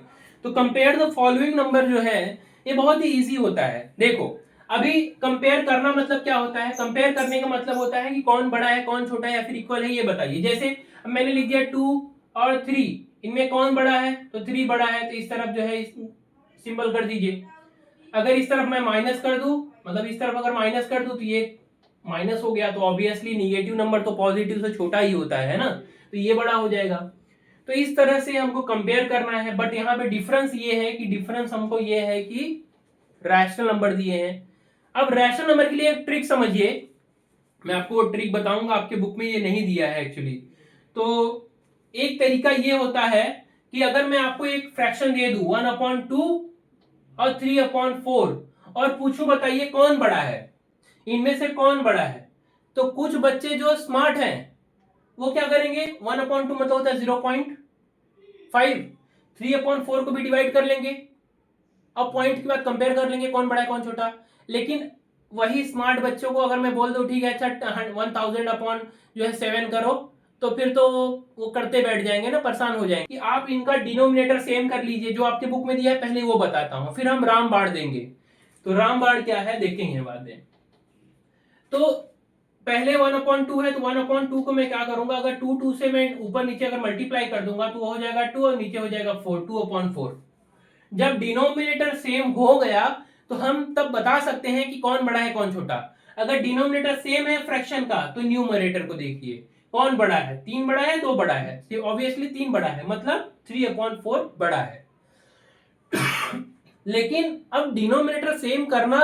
तो कंपेयर द फॉलोइंग नंबर जो है ये बहुत ही इजी होता है। देखो अभी कंपेयर करना मतलब क्या होता है, कंपेयर करने का मतलब होता है कि कौन बड़ा है कौन छोटा है या फिर इक्वल है ये बताइए। जैसे मैंने लिख दिया 2 और 3, इनमें कौन बड़ा है, तो 3 बड़ा है, तो इस तरफ जो है सिंबल कर दीजिए। अगर इस तरफ मैं माइनस कर दूं, मतलब इस तरफ अगर माइनस कर दूं तो ये माइनस हो गया, तो ऑब्वियसली निगेटिव नंबर तो पॉजिटिव से छोटा ही होता है ना, तो ये बड़ा हो जाएगा। तो इस तरह से हमको कंपेयर करना है, बट यहाँ पे डिफरेंस ये है कि डिफरेंस हमको ये है कि रैशनल नंबर दिए हैं। अब रैशनल नंबर के लिए एक ट्रिक समझिए, मैं आपको वो ट्रिक बताऊंगा, आपके बुक में ये नहीं दिया है एक्चुअली। तो एक तरीका ये होता है कि अगर मैं आपको एक फ्रैक्शन दे दूं 1/2 और 3/4 और पूछूं बताइए कौन बड़ा है, इनमें से कौन बड़ा है, तो कुछ बच्चे जो स्मार्ट हैं वो क्या करेंगे, 1/2 मतलब होता है 0.5, 3/4 को भी डिवाइड कर लेंगे, अब पॉइंट के बाद कंपेयर कर लेंगे कौन बड़ा है कौन छोटा। लेकिन वही स्मार्ट बच्चों को अगर मैं बोल दूं ठीक है अच्छा 1000 अपॉन जो है 7 करो, तो फिर तो वो करते बैठ जाएंगे ना, परेशान हो जाएंगे। कि आप इनका डिनोमिनेटर सेम कर लीजिए, जो आपके बुक में दिया है पहले वो बताता हूं, फिर हम रामबाण देंगे। तो रामबाण क्या है देखेंगे बाद में। तो पहले 1/2 है, तो 1/2 को मैं क्या करूंगा, अगर 2 से मैं ऊपर नीचे अगर मल्टीप्लाई कर दूंगा तो हो जाएगा 2 और नीचे हो जाएगा 4, 2/4। जब डिनोमिनेटर सेम हो गया तो हम तब बता सकते हैं कि कौन बड़ा है कौन छोटा। अगर डिनोमिनेटर सेम है फ्रैक्शन का तो न्यूमरेटर को देखिए कौन बड़ा है, 3 बड़ा है 2 बड़ा है, ऑब्वियसली 3 बड़ा है, मतलब 3/4 बड़ा है। लेकिन अब डिनोमिनेटर सेम करना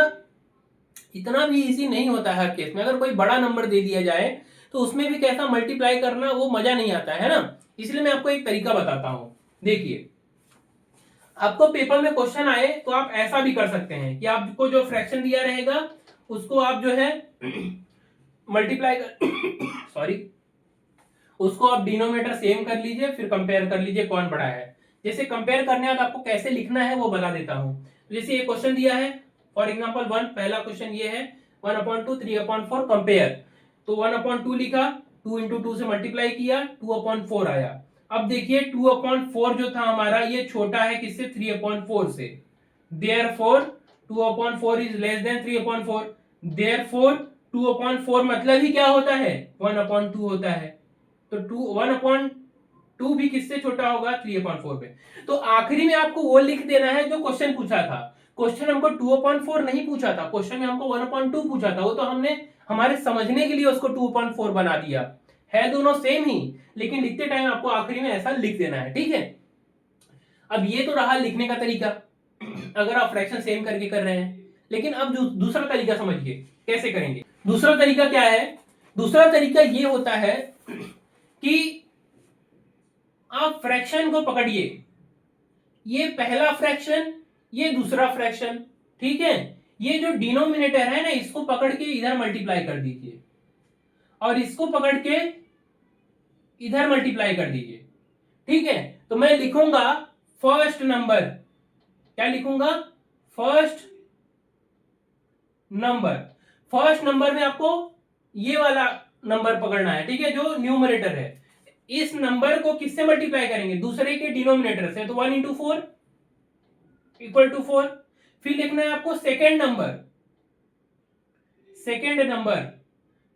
इतना भी इजी नहीं होता है हर केस में। अगर कोई बड़ा नंबर दे दिया जाए तो उसमें भी कैसा मल्टीप्लाई करना वो मजा नहीं आता है ना, इसलिए मैं आपको एक तरीका बताता हूं। देखिए आपको पेपर में क्वेश्चन आए तो आप ऐसा भी कर सकते हैं कि आपको जो फ्रैक्शन दिया रहेगा उसको आप जो है मल्टीप्लाई कर सॉरी उसको आप डिनोमिनेटर सेम कर लीजिए, फिर कंपेयर कर लीजिए कौन बड़ा है। जैसे कंपेयर करने बाद आपको कैसे लिखना है वो बता देता हूं। जैसे ये क्वेश्चन दिया है फॉर एग्जांपल 1, पहला क्वेश्चन ये है 1/2 3/4 कंपेयर, तो 1/2 लिखा, 2 into 2 से मल्टीप्लाई किया, 2/4 आया। अब देखिए 2/4 जो था हमारा ये छोटा है किससे, 3/4 से, therefore 2/4 is less than 3/4, therefore 2/4 मतलब ही क्या होता है 1/2 होता है। तो 1/2 भी किससे छोटा होगा 3/4 पे। तो आखिरी में आपको वो लिख देना है जो क्वेश्चन पूछा था। क्वेश्चन हमको 2/4 नहीं पूछा था, क्वेश्चन में हमको 1/2 पूछा था, वो तो हमने हमारे समझने के लिए उसको 2/4 बना दिया है, दोनों सेम ही, लेकिन लिखते टाइम आपको आखिरी में ऐसा लिख देना है, ठीक है। अब ये तो रहा लिखने का तरीका अगर आप फ्रैक्शन सेम करके कर रहे हैं। लेकिन अब दूसरा तरीका समझिए कैसे करेंगे। दूसरा तरीका क्या है, दूसरा तरीका ये होता है कि आप फ्रैक्शन को पकड़िए, ये पहला फ्रैक्शन ये दूसरा फ्रैक्शन, ठीक है, ये जो डिनोमिनेटर है ना इसको पकड़ के इधर मल्टीप्लाई कर दीजिए और इसको पकड़ के इधर मल्टीप्लाई कर दीजिए, ठीक है। तो मैं लिखूंगा फर्स्ट नंबर, क्या लिखूंगा, फर्स्ट नंबर। फर्स्ट नंबर में आपको ये वाला नंबर पकड़ना है, ठीक है, जो न्यूमरेटर है। इस नंबर को किससे मल्टीप्लाई करेंगे, दूसरे के डिनोमिनेटर से, तो 1 into 4 इक्वल टू 4। फिर लिखना है आपको second number, second number,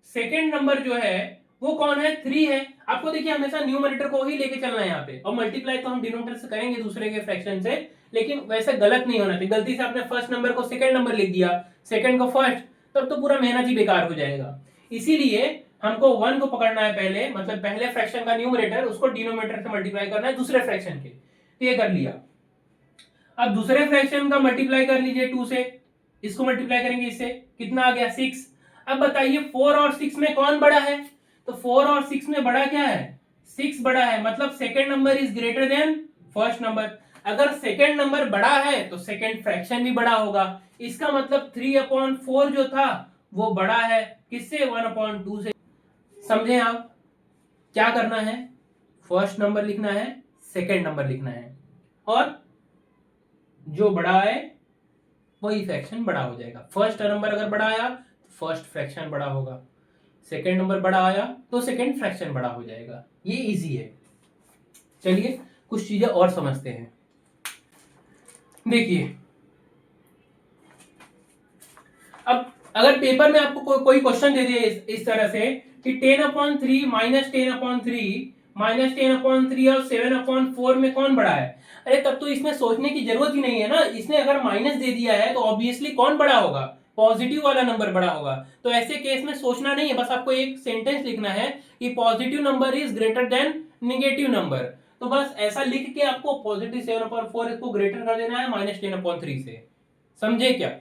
second number जो है वो कौन है, 3 है। आपको देखिए हमेशा न्यूमरेटर को ही लेके चलना है यहाँ पे, और मल्टीप्लाई तो हम डिनोमिनेटर से करेंगे दूसरे के फ्रैक्शन से, लेकिन वैसे गलत नहीं होना चाहिए। गलती से आपने फर्स्ट नंबर को सेकंड नंबर लिख दिया, सेकंड को फर्स्ट, तब तो पूरा मेहनत ही बेकार हो जाएगा। इसीलिए हमको 1 को पकड़ना है पहले, मतलब पहले फ्रैक्शन का न्यूमरेटर, उसको डिनोमिनेटर से मल्टीप्लाई करना है दूसरे फ्रैक्शन के। तो ये कर लिया। अब दूसरे फ्रैक्शन का मल्टीप्लाई कर लीजिए 2 से, इसको मल्टीप्लाई करेंगे इससे, कितना आ गया 6। अब बताइए 4 और 6 में कौन बड़ा है? तो 4 और 6 में बड़ा क्या है? 6 बड़ा है, मतलब second number is greater than first number. अगर सेकेंड नंबर बड़ा है तो सेकेंड फ्रैक्शन भी बड़ा होगा। इसका मतलब 3/4 जो था वो बड़ा है किससे? 1/2 से। समझे आप? क्या करना है? फर्स्ट नंबर लिखना है, सेकेंड नंबर लिखना है, और जो बड़ा है वही फ्रैक्शन बड़ा हो जाएगा। फर्स्ट नंबर अगर बड़ा आया तो फर्स्ट फ्रैक्शन बड़ा होगा, सेकेंड नंबर बड़ा आया तो सेकेंड फ्रैक्शन बड़ा हो जाएगा। ये इजी है। चलिए कुछ चीजें और समझते हैं। देखिए, अब अगर पेपर में आपको कोई क्वेश्चन दे दिया इस तरह से कि 10/3 -10/3 -10/3 और 7/4 में कौन बड़ा है, अरे तब तो इसमें सोचने की जरूरत ही नहीं है ना। इसने अगर माइनस दे दिया है तो ऑब्वियसली कौन बड़ा होगा? पॉजिटिव वाला नंबर बड़ा होगा। तो ऐसे केस में सोचना नहीं है, बस आपको एक सेंटेंस लिखना है कि positive number is greater than negative number. तो बस ऐसा लिख के आपको पॉजिटिव 7/4 इसको ग्रेटर कर देना है -10/3 से। समझे क्या?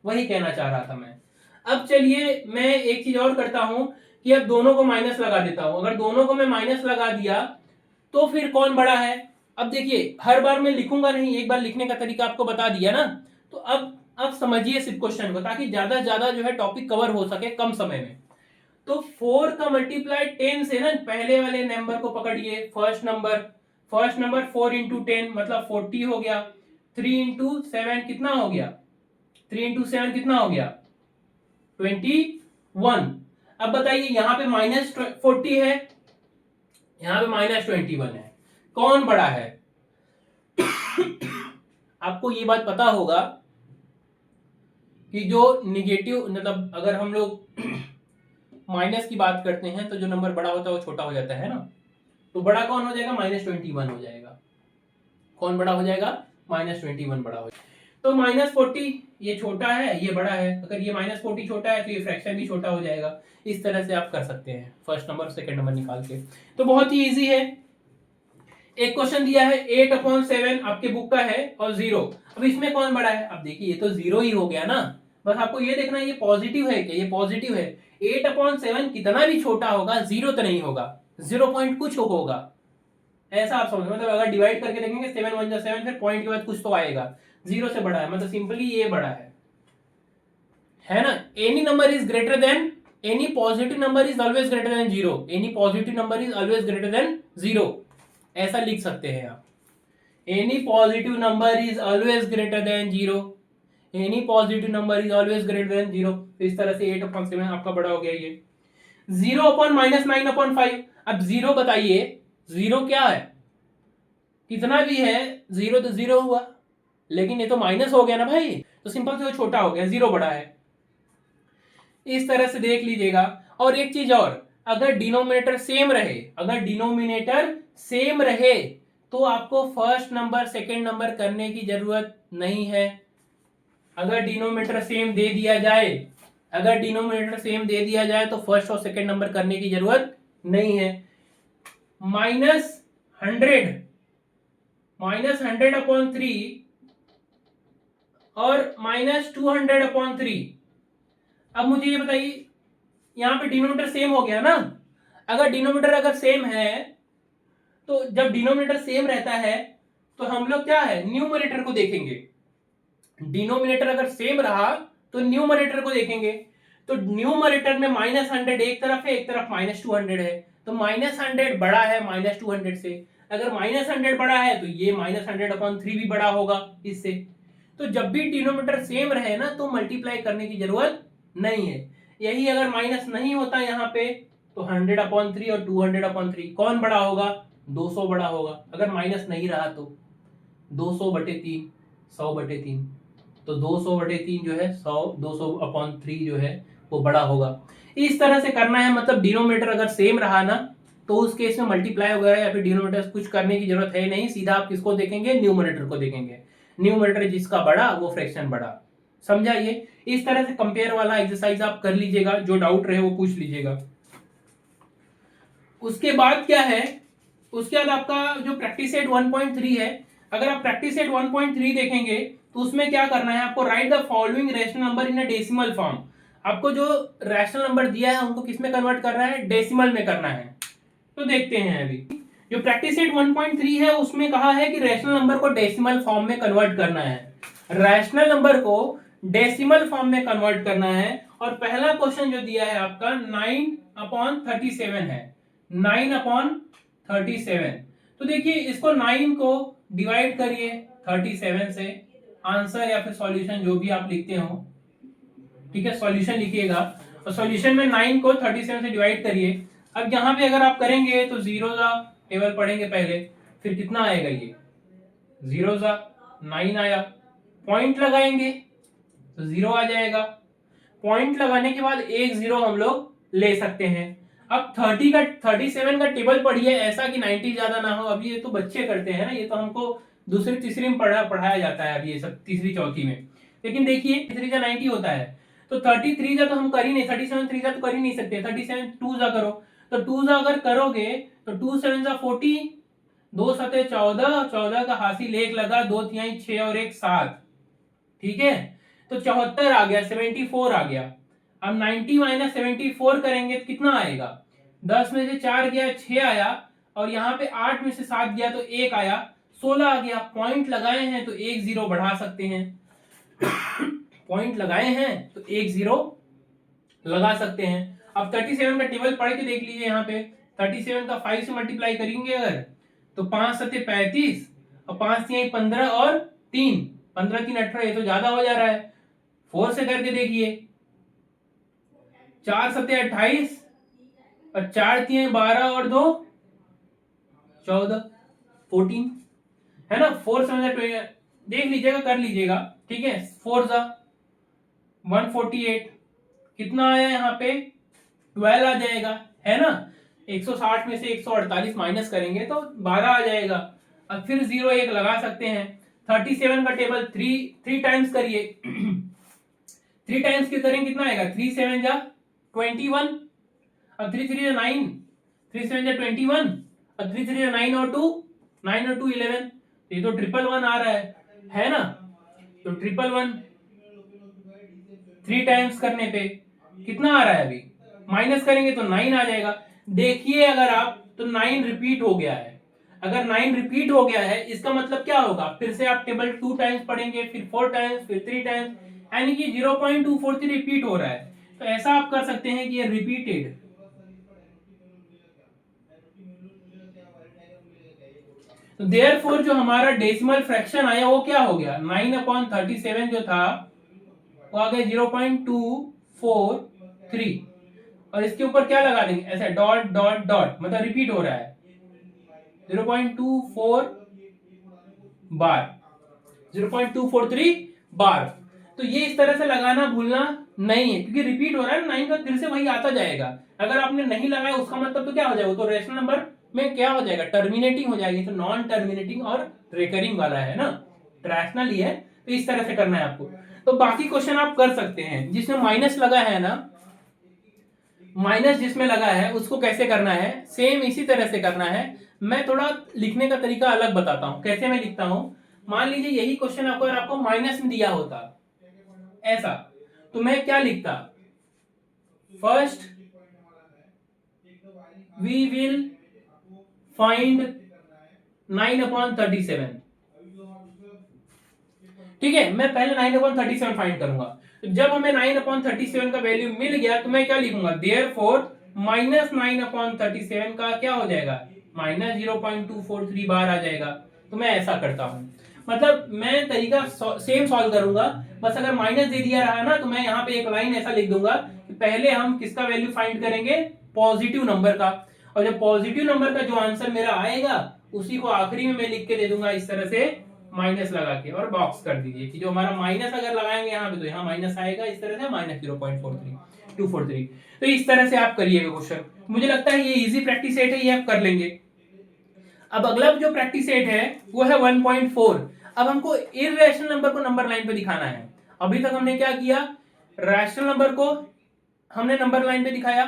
वही कहना चाह रहा था मैं। अब चलिए मैं एक चीज और करता हूं कि अब दोनों को माइनस लगा देता हूं। अगर दोनों को मैं माइनस लगा दिया तो फिर कौन बड़ा है? अब देखिए, हर बार मैं लिखूंगा नहीं, एक बार लिखने का तरीका आपको बता दिया ना। तो अब समझिए सिर्फ क्वेश्चन को, ताकि ज्यादा से ज्यादा जो है टॉपिक कवर हो सके कम समय में। तो 4 का मल्टीप्लाई 10 से ना, पहले वाले नंबर को पकड़िए, फर्स्ट नंबर 4 इंटू 10 मतलब 40 हो गया। 3 इंटू 7 कितना हो गया? 3 इंटू 7 कितना हो गया? 21। अब बताइए, यहां पे -40 है, यहां पे -21 है, कौन बड़ा है? आपको ये बात पता होगा कि जो निगेटिव, मतलब अगर हम लोग माइनस की बात करते हैं तो जो नंबर बड़ा होता है वो छोटा हो जाता है ना। तो बड़ा कौन हो जाएगा? -21 हो जाएगा। कौन बड़ा हो जाएगा? -21 बड़ा हो जाएगा। तो -40 ये छोटा है, ये बड़ा है। अगर ये -40 छोटा है तो ये फ्रैक्शन भी छोटा हो जाएगा। इस तरह से आप कर सकते हैं फर्स्ट नंबर सेकंड नंबर निकाल के। तो बहुत ही इजी है। एक क्वेश्चन दिया है 8/7 आपके बुक का है और 0। अब इसमें कौन बड़ा है? अब देखिए, ये तो 0 ही हो गया ना। बस आपको ये देखना है ये पॉजिटिव है क्या? ये पॉजिटिव है। 8/7 कितना भी छोटा होगा, 0 तो नहीं होगा, 0 पॉइंट कुछ होगा। ऐसा आप समझो, मतलब अगर डिवाइड करके देखेंगे 7 1 जा 7, फिर पॉइंट के बाद कुछ तो आएगा। 0 से बड़ा है, मतलब सिंपली ये बड़ा है ना। Any number is greater than, any positive number is always greater than 0। Any positive number is always greater than 0, ऐसा लिख सकते हैं आप। Any positive number is always greater than 0। Any positive number is always greater than 0। तो इस तरह से 8/7 आपका बड़ा हो गया ये। 0/-9/5। अब 0 बताइए, 0 क्या है? कितना भी है, 0 तो 0 हुआ, लेकिन ये तो माइनस हो गया ना भाई, तो सिंपल से वो छोटा हो गया, 0 बड़ा है। इस तरह से देख लीजिएगा। और एक चीज और, अगर डिनोमिनेटर सेम रहे, अगर डिनोमिनेटर सेम रहे तो आपको फर्स्ट नंबर सेकंड नंबर करने की जरूरत नहीं है। अगर डिनोमिनेटर सेम दे दिया जाए, अगर डिनोमिनेटर सेम दे दिया जाए तो फर्स्ट और सेकंड नंबर करने की जरूरत नहीं है। -100/3 और -200/3। अब मुझे ये बताइए, यहां पे डिनोमिनेटर सेम हो गया ना। अगर डिनोमिनेटर अगर सेम है, तो जब डिनोमिनेटर सेम रहता है तो हम लोग क्या है, न्यूमरेटर को देखेंगे। डिनोमिनेटर अगर सेम रहा तो न्यूमरेटर को देखेंगे। तो न्यूमरेटर में -100 एक तरफ है, एक तरफ -200 है। तो -100 बड़ा है -200 से। अगर -100 बड़ा है तो ये -100/3 भी बड़ा होगा इससे। तो जब भी डिनोमिनेटर सेम रहे ना तो मल्टीप्लाई करने की जरूरत नहीं है। यही अगर माइनस नहीं होता यहाँ पे तो 100/3 और 200/3 कौन बड़ा होगा? 200 बड़ा होगा। अगर माइनस नहीं रहा तो 200/3 100/3, तो 200/3 जो है 100, 200/3 जो है वो बड़ा होगा। इस तरह से करना है, मतलब डिनोमिनेटर अगर सेम रहा ना तो उस केस में मल्टीप्लाई हो गया या फिर डिनोमिनेटर कुछ करने की जरूरत है नहीं, सीधा आप किसको देखेंगे? न्यूमरेटर को देखेंगे। न्यूमरेटर जिसका बड़ा वो फ्रैक्शन बड़ा। समझा? ये इस तरह से कंपेयर वाला एक्सरसाइज आप कर लीजिएगा, जो डाउट रहे वो पूछ लीजिएगा। उसके बाद क्या है, उसके बाद आपका जो प्रैक्टिस सेट 1.3 है, अगर आप प्रैक्टिस सेट 1.3 देखेंगे तो उसमें क्या करना है आपको, right the following rational number in a decimal form. आपको जो रैशनल नंबर दिया है उनको किस में कन्वर्ट करना है, डेसिमल में करना है। तो देखते हैं अभी जो प्रैक्टिस सेट 1.3 है उसमें कहा है कि रैशनल नंबर को डेसिमल फॉर्म में कन्वर्ट करना है, रैशनल नंबर को डेसिमल फॉर्म में कन्वर्ट करना है। और पहला क्वेश्चन जो दिया है आपका 9/37 है, 9/37। तो देखिए इसको 9 को डिवाइड करिए 37 से, आंसर या फिर सॉल्यूशन जो भी आप लिखते हो, ठीक है, सॉल्यूशन लिखिएगा। और सॉल्यूशन में 9 को 37 से डिवाइड करिए। अब यहाँ पे अगर आप करेंगे तो जीरो का टेबल पढ़ेंगे पहले, फिर कितना आएगा, ये जीरो का 9 आया, पॉइंट लगाएंगे तो 0 आ जाएगा। पॉइंट लगाने के बाद एक 0 हम लोग ले सकते हैं। अब 37 का टेबल पढ़िए, ऐसा कि 90 ज्यादा ना हो। अभी ये तो बच्चे करते हैं ना, ये तो हमको दूसरी तीसरी में पढ़ाया जाता है अभी ये सब, तीसरी चौथी में। लेकिन देखिए 3 जा 90 होता है, तो 33 जा तो हम कर ही नहीं, 37 3 जा तो कर ही नहीं सकते। 37 2 जा करो, तो 2 जा अगर करोगे तो 2 7 जा 40, 2 7 14, 14 का हासिल 1 लगा, 2 तिहाई 6 और 1 7, ठीक है, तो 74 आ गया, 74 आ गया। अब 90 माइनस 74 करेंगे तो कितना आएगा, 10 में से 4 गया 6 आया, और यहाँ पे 8 में से 7 गया तो 1 आया, 16 आ गया। पॉइंट लगाए हैं तो एक 0 बढ़ा सकते हैं, पॉइंट लगाए हैं तो एक 0 लगा सकते हैं। अब 37 का टेबल पढ़ के देख लीजिए, यहाँ पे 37 का 5 से मल्टीप्लाई करेंगे अगर, तो 5 7 35 और 5 3 15 और 3 15 3 18, ये तो ज्यादा हो जा रहा है। 4 से करके देखिए, 4 7 28 और 4 3 12 और 2 14, 14 है ना। 4 7 देख लीजिएगा, कर लीजिएगा, ठीक है। 4 जा 148, कितना आया यहाँ पे 12 आ जाएगा, है ना। 160 में से 148 माइनस करेंगे तो 12 आ जाएगा। अब फिर 0 1 लगा सकते हैं। 37 का टेबल 3 टाइम्स करिए, 3 टाइम्स की करेंगे कितना आएगा, 3 7 जा 21, अब 3 3 जा 9, 3 7 जा 21, अब 3 3 जा 9 और 2, 9 और 2 11, ये तो 111 आ रहा है ना। तो 111 3 टाइम्स करने पे कितना आ रहा है, अभी माइनस करेंगे तो 9 आ जाएगा। देखिए अगर आप, तो 9 रिपीट हो गया है। अगर 9 रिपीट हो गया है इसका मतलब क्या होगा, फिर से आप टेबल 2 टाइम्स पढ़ेंगे, फिर 4 टाइम्स, फिर 3 टाइम्स, यानी कि 0.243 रिपीट हो रहा है। तो ऐसा आप कर सकते हैं कि ये रिपीटेड। तो देयरफॉर जो हमारा डेसिमल फ्रैक्शन आया वो क्या हो गया, 9/37 जो था वो आ गया 0.243, और इसके ऊपर क्या लगा देंगे, ऐसे डॉट डॉट डॉट, मतलब रिपीट हो रहा है 0.24 बार, 0.243 बार। तो ये इस तरह से लगाना भूलना नहीं है, क्योंकि रिपीट हो रहा है 9 का, फिर से वही आता जाएगा। अगर आपने नहीं लगाया उसका मतलब तो क्या हो जाएगा, तो रेशनल नंबर में क्या हो जाएगा, टर्मिनेटिंग हो जाएगी। तो नॉन टर्मिनेटिंग और रिकरिंग वाला है ना, रैशनल ही है। तो इस तरह से करना है आपको। तो बाकी क्वेश्चन आप कर सकते हैं, जिसमें माइनस लगा है ना, माइनस जिसमें लगा है उसको कैसे करना है, सेम इसी तरह से करना है। मैं थोड़ा लिखने का तरीका अलग बताता हूं, कैसे मैं लिखता हूं। मान लीजिए यही क्वेश्चन आपको माइनस में दिया होता ऐसा, तो मैं क्या लिखता, फर्स्ट वी विल फाइंड 9/37, ठीक है। मैं पहले 9/37 फाइंड करूंगा। तो जब हमें 9/37 का वैल्यू मिल गया तो मैं क्या लिखूंगा, देयरफॉर माइनस 9/37 का क्या हो जाएगा, माइनस 0.243 बार आ जाएगा। तो मैं ऐसा करता हूं, मतलब मैं तरीका सेम सॉल्व करूंगा, बस अगर माइनस दे दिया रहा ना तो मैं यहाँ पे एक लाइन ऐसा लिख दूंगा कि पहले हम किसका वैल्यू फाइंड करेंगे, पॉजिटिव नंबर का, और जब पॉजिटिव नंबर का जो आंसर मेरा आएगा उसी को आखिरी में मैं लिख के दे दूंगा इस तरह से, माइनस लगा के, और बॉक्स कर दीजिए कि जो हमारा माइनस अगर लगाएंगे यहाँ पे तो यहाँ माइनस आएगा इस तरह से, माइनस 0.243। तो इस तरह से आप करिएगा क्वेश्चन। मुझे लगता है ये इजी प्रैक्टिस सेट है, ये आप कर लेंगे। अब अगला जो प्रैक्टिस सेट है वो है 1.4। अब हमको इर्रेशनल नंबर को नंबर लाइन पे दिखाना है। अभी तक हमने क्या किया, रैशनल नंबर को हमने नंबर लाइन पे दिखाया,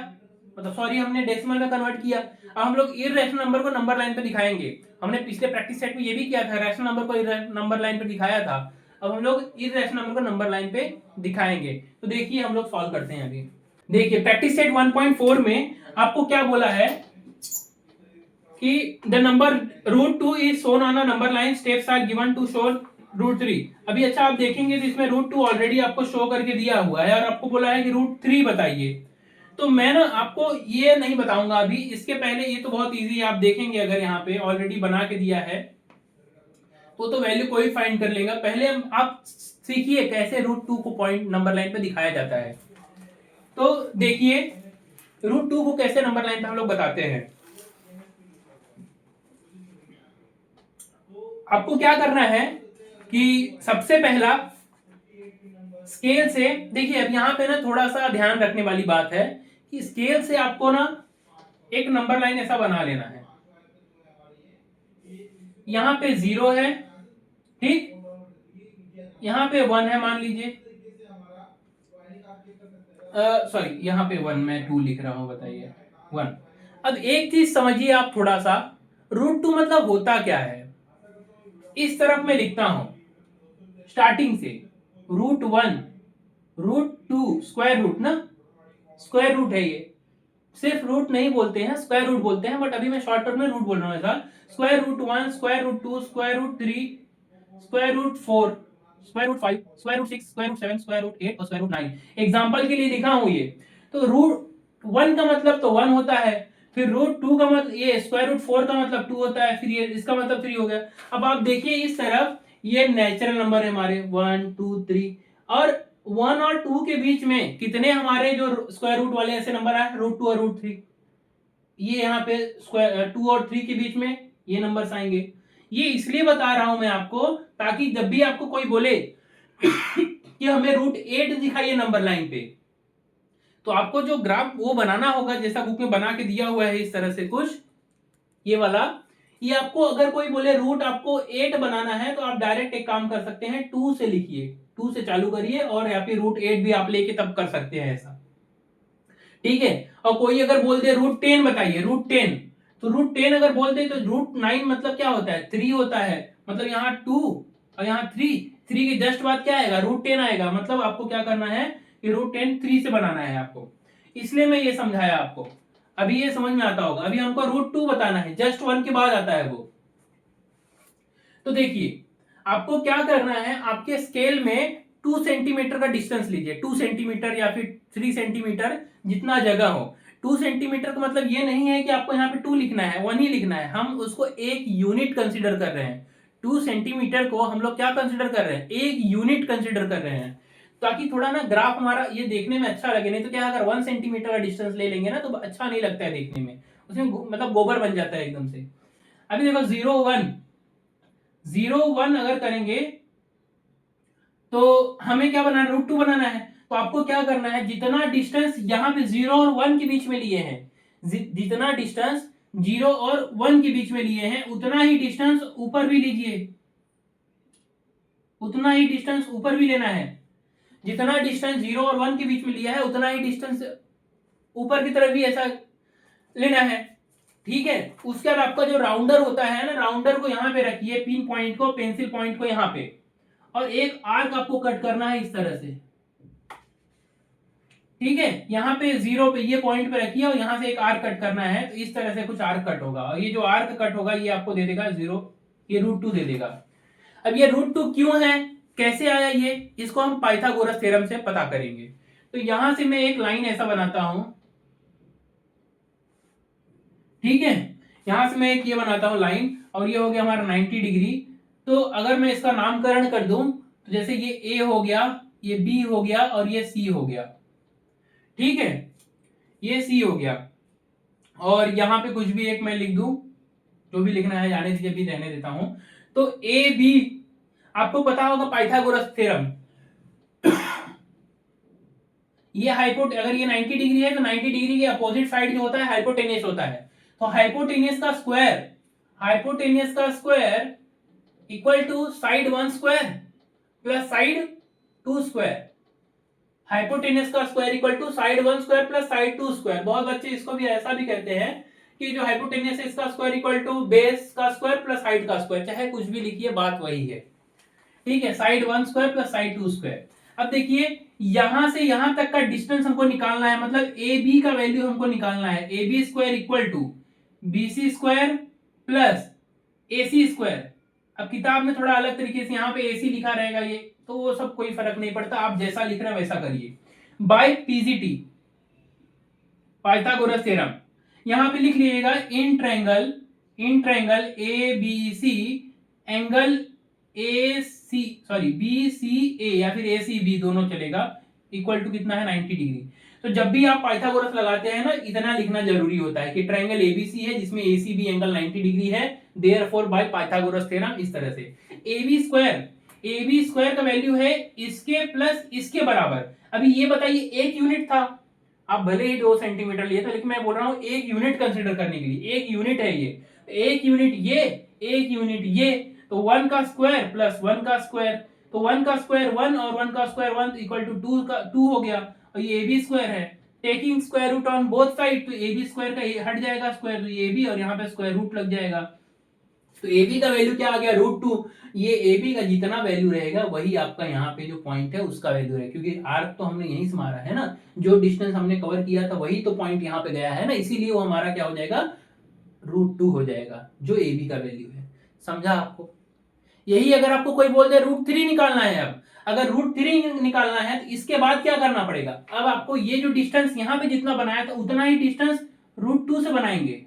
मतलब सॉरी हमने डेसिमल में कन्वर्ट किया। अब हम लोग इररेशनल नंबर को नंबर लाइन पे दिखाएंगे। हमने पिछले प्रैक्टिस सेट में ये भी किया था, रैशनल नंबर को नंबर लाइन पे दिखाया था। अब हम लोग इररेशनल नंबर को नंबर लाइन पे दिखाएंगे। तो देखिए हम लोग सॉल्व करते हैं अभी। देखिए प्रैक्टिस सेट 1.4 में आपको क्या बोला है कि the number √2 is shown on a number line, steps are given to show √3। अभी अच्छा आप देखेंगे तो इसमें √2 ऑलरेडी आपको शो करके दिया हुआ है और आपको बोला है कि √3 बताइए। तो मैं ना आपको ये नहीं बताऊंगा अभी, इसके पहले ये तो बहुत इजी है, आप देखेंगे अगर यहाँ पे ऑलरेडी बना के दिया है तो वैल्यू कोई फाइंड कर लेगा। पहले आप सीखिए कैसे √2 को पॉइंट नंबर लाइन पे दिखाया जाता है। तो देखिए √2 को कैसे नंबर लाइन पे हम लोग बताते हैं। आपको क्या करना है कि सबसे पहला स्केल से, देखिए अब यहाँ पे ना थोड़ा सा ध्यान रखने वाली बात है कि स्केल से आपको ना एक नंबर लाइन ऐसा बना लेना है। यहाँ पे 0 है, ठीक, यहाँ पे 1 है मान लीजिए, सॉरी यहाँ पे 1, मैं 2 लिख रहा हूं, बताइए 1। अब एक चीज समझिए आप थोड़ा सा, √2 मतलब होता क्या है। इस तरफ मैं लिखता हूं स्टार्टिंग से √1 √2 स्क्वायर रूट ना, स्क्वायर रूट है ये, सिर्फ रूट नहीं बोलते हैं, स्क्वायर रूट बोलते हैं, बट अभी मैं शॉर्टकट में रूट बोल रहा हूं ऐसा। √1 √2 √3 √4 √5 √6 √7 √8 और √9 एग्जाम्पल के लिए लिखा हूं ये। तो √1 का मतलब तो 1 होता है, फिर √2 का मतलब ये √4 का मतलब 2 होता है, फिर ये इसका मतलब 3 हो गया। अब आप देखिए इस तरफ ये नेचुरल नंबर है हमारे 1 2 3, और 1 और 2 के बीच में कितने हमारे जो स्क्वायर रूट वाले ऐसे नंबर आए, √2 और √3। ये यहाँ पे स्क्वायर 2 और 3 के बीच में ये नंबर्स आएंगे। ये इसलिए बता रहा हूं मैं आपको ताकि जब भी आपको कोई बोले कि हमें √8 दिखाइए नंबर लाइन पे, तो आपको जो ग्राफ वो बनाना होगा जैसा बुक में बना के दिया हुआ है इस तरह से कुछ, ये वाला। ये आपको अगर कोई बोले रूट आपको 8 बनाना है तो आप डायरेक्ट एक काम कर सकते हैं, 2 से लिखिए, 2 से चालू करिए और यहाँ पे √8 भी आप लेके तब कर सकते हैं ऐसा, ठीक है। और कोई अगर बोल दे √10 बताइए, √10, तो √10 अगर बोल दे तो √9 मतलब क्या होता है, 3 होता है, मतलब यहाँ 2 और यहाँ 3 के जस्ट बाद क्या आएगा, √10 आएगा। मतलब आपको क्या करना है कि √10 3 से बनाना है आपको, इसलिए मैं ये समझाया आपको। अभी ये समझ में आता होगा। अभी हमको √2 बताना है, जस्ट 1 के बाद आता है वो। तो देखिए आपको क्या करना है, आपके स्केल में 2 सेंटीमीटर का डिस्टेंस लीजिए, 2 सेंटीमीटर या फिर 3 सेंटीमीटर जितना जगह हो। 2 सेंटीमीटर का मतलब ये नहीं है कि आपको यहाँ पे 2 लिखना है, 1 ही लिखना है, हम उसको एक यूनिट कंसिडर कर रहे हैं। 2 सेंटीमीटर को हम लोग क्या कंसिडर कर रहे हैं, एक यूनिट कंसिडर कर रहे हैं, ताकि थोड़ा ना ग्राफ हमारा ये देखने में अच्छा लगे। नहीं तो क्या अगर 1 सेंटीमीटर का डिस्टेंस ले लेंगे ना तो अच्छा नहीं लगता है देखने में, उसमें मतलब गोबर बन जाता है एकदम से। अभी देखो 0 1 अगर करेंगे तो हमें क्या बनाना है, √2 बनाना है। तो आपको क्या करना है, जितना डिस्टेंस यहाँ पे 0 और 1 के बीच में लिए हैं, जितना डिस्टेंस 0 और 1 के बीच में लिए हैं उतना ही डिस्टेंस ऊपर भी लीजिए, उतना ही डिस्टेंस ऊपर भी लेना है। जितना डिस्टेंस 0 और 1 के बीच में लिया है उतना ही डिस्टेंस ऊपर की तरफ भी ऐसा लेना है, ठीक है। उसके बाद आपका जो राउंडर होता है ना, राउंडर को यहाँ पे रखिए, पिन पॉइंट को, पेंसिल पॉइंट को यहाँ पे, और एक आर्क आपको कट करना है इस तरह से, ठीक है। यहाँ पे 0 पे ये पॉइंट पे रखिए और यहाँ से एक आर्क कट करना है, तो इस तरह से कुछ आर्क कट होगा, और ये जो आर्क कट होगा ये आपको दे देगा 0, ये √2 दे देगा। अब ये √2 क्यों है, कैसे आया ये, इसको हम पाइथागोरस थ्योरम से पता करेंगे। तो यहां से मैं एक लाइन ऐसा बनाता हूं, ठीक है, यहां से मैं एक ये बनाता हूं लाइन, और ये हो गया हमारा 90 डिग्री। तो अगर मैं इसका नामकरण कर दूं तो जैसे ये ए हो गया, ये बी हो गया और ये सी हो गया, ठीक है, ये सी हो गया। और यहां पे कुछ भी एक मैं लिख दूं, जो भी लिखना है जाने दीजिए, भी रहने देता हूं। तो ए बी, आपको पता होगा पाइथागोरस थ्योरम, ये अगर ये 90 डिग्री है तो 90 डिग्री के अपोजिट साइड जो होता है हाइपोटेनियस होता है। तो हाइपोटेनियस का square equal to side 1 square plus side 2 square, hypotenuse का square equal to side 1 square plus side 2 square. बहुत बच्चे इसको भी ऐसा भी कहते हैं कि जो हाइपोटेनस है इसका स्क्वायर इक्वल टू बेस का स्क्वायर प्लस हाइट का स्क्वायर, चाहे कुछ भी लिखिए बात वही है, ठीक है। Side 1 square plus side 2 square. अब देखिए यहां से यहां तक का डिस्टेंस हमको निकालना है, मतलब ए बी का वैल्यू हमको निकालना है। A B square equal to B C square plus A C square. अब किताब में थोड़ा अलग तरीके से यहाँ पे ए सी लिखा रहेगा, ये तो वो सब कोई फर्क नहीं पड़ता, आप जैसा लिख रहे हैं वैसा करिए। By PGT, Pythagoras theorem. यहां पे लिख लीजिएगा in triangle A B C angle A C sorry B C A या फिर ए सी बी दोनों चलेगा, इक्वल टू कितना है 90 डिग्री। तो जब भी आप पाइथागोरस लगाते हैं ना, इतना लिखना जरूरी होता है कि ट्रायंगल एबीसी है जिसमें एसीबी एंगल 90 डिग्री है, देयरफॉर बाय पाइथागोरस थ्योरम। इस तरह से एबी स्क्वायर का वैल्यू है इसके प्लस इसके बराबर। अभी ये बताइए एक यूनिट था, आप भले ही 2 सेंटीमीटर लिए था, लेकिन मैं बोल रहा हूं एक यूनिट कंसीडर करने के लिए, एक यूनिट है ये, एक यूनिट ये, एक यूनिट ये, तो 1 का स्क्वायर प्लस 1 का स्क्वायर, तो 1 का स्क्वायर 1 और 1 का स्क्वायर 1 इक्वल टू 2 का 2 हो गया। और ये ए स्क्वायर है, taking square root on both side, तो ए स्क्वायर का हट जाएगा स्क्वायर, तो ये बी और यहाँ पे स्क्वायर रूट लग जाएगा। तो ए बी का वैल्यू क्या आ गया √2। ये ए बी का जितना वैल्यू रहेगा वही आपका यहाँ पे जो पॉइंट है उसका वैल्यू है, क्योंकि आर्क तो हमने यहीं से मारा है ना, जो डिस्टेंस हमने कवर किया था वही तो पॉइंट यहाँ पे गया है ना, इसीलिए वो हमारा क्या हो जाएगा √2 हो जाएगा, जो ए बी का वैल्यू है। समझा आपको? यही अगर आपको कोई बोल दे √3 निकालना है, अब अगर √3 निकालना है तो इसके बाद क्या करना पड़ेगा, अब आपको ये जो डिस्टेंस यहाँ पे जितना बनाया था उतना ही डिस्टेंस √2 से बनाएंगे।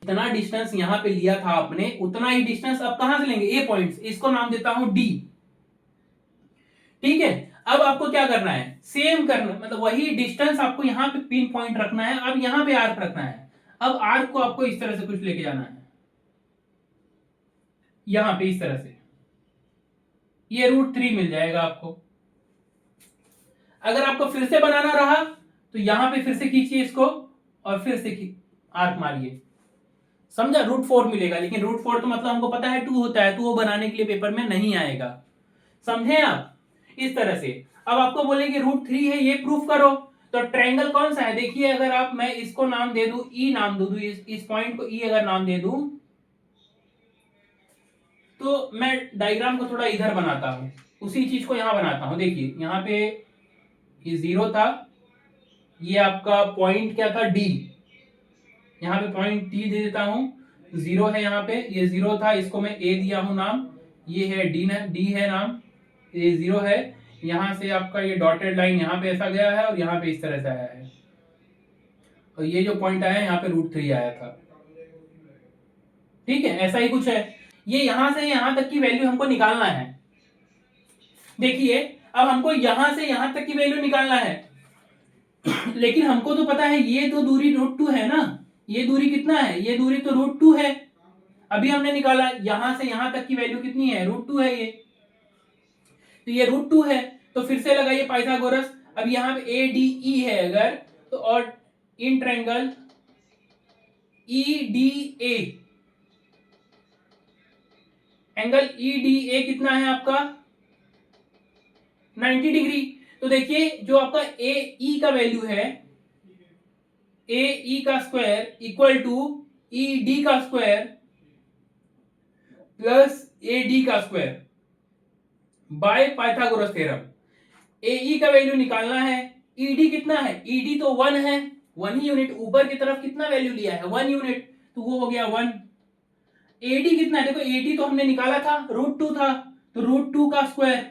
इतना डिस्टेंस यहां पे लिया था आपने, उतना ही डिस्टेंस अब कहां से लेंगे, ए पॉइंट, इसको नाम देता हूं डी, ठीक है। अब आपको क्या करना है, सेम करना, मतलब वही डिस्टेंस आपको यहां पे पिन पॉइंट रखना है, अब यहां पे आर्क रखना है। अब आर्क को आपको इस तरह से कुछ लेके जाना है, यहां पे इस तरह से, ये √3 मिल जाएगा आपको। अगर आपको फिर से बनाना रहा तो यहां पे फिर से खींचिए इसको और फिर से आर्क मारिए, समझा, √4 मिलेगा। लेकिन √4 तो मतलब हमको पता है 2 होता है, तो वो बनाने के लिए पेपर में नहीं आएगा, समझे आप, इस तरह से। अब आपको बोलेंगे √3 है, ये प्रूफ करो, तो ट्रायंगल कौन सा है, देखिए अगर आप, मैं इसको नाम दे दूं ई, नाम दे दूं इस पॉइंट को ई अगर नाम दे दूं, तो मैं डायग्राम को थोड़ा इधर बनाता हूं, उसी चीज को यहां बनाता हूं। देखिए यहां पे ये 0 था, ये आपका पॉइंट क्या था डी, यहाँ पे पॉइंट टी दे देता हूं, 0 है यहाँ पे, ये 0 था, इसको मैं ए दिया हूं नाम, ये है डी है नाम, ये 0 है। यहां से आपका ये डॉटेड लाइन यहाँ पे ऐसा गया है और यहाँ पे इस तरह से आया है, और ये जो पॉइंट आया है यहाँ पे √3 आया था, ठीक है, ऐसा ही कुछ है। ये यहां से यहां तक की वैल्यू हमको निकालना है। देखिए अब हमको यहां से यहां तक की वैल्यू निकालना है, लेकिन हमको तो पता है ये तो दूरी √2 है ना, ये दूरी कितना है, ये दूरी तो √2 है। अभी हमने निकाला यहां से यहां तक की वैल्यू कितनी है, √2 है ये, तो ये √2 है, तो फिर से लगाइए पाइथागोरस। अब यहाँ पे ए डी ई है अगर, तो और in triangle E D A, angle E D A कितना है आपका 90 डिग्री। तो देखिए जो आपका ए ई का वैल्यू है, ए ई का square equal to E D का स्क्वायर प्लस ए डी का square by Pythagoras theorem. A E का वैल्यू निकालना है, ई डी कितना है, ई डी तो 1 है, 1 ही यूनिट, ऊपर की तरफ कितना वैल्यू लिया है 1 यूनिट, तो वो हो गया 1। ए डी कितना है, देखो ए डी तो हमने निकाला था √2 था, तो √2 का स्क्वायर,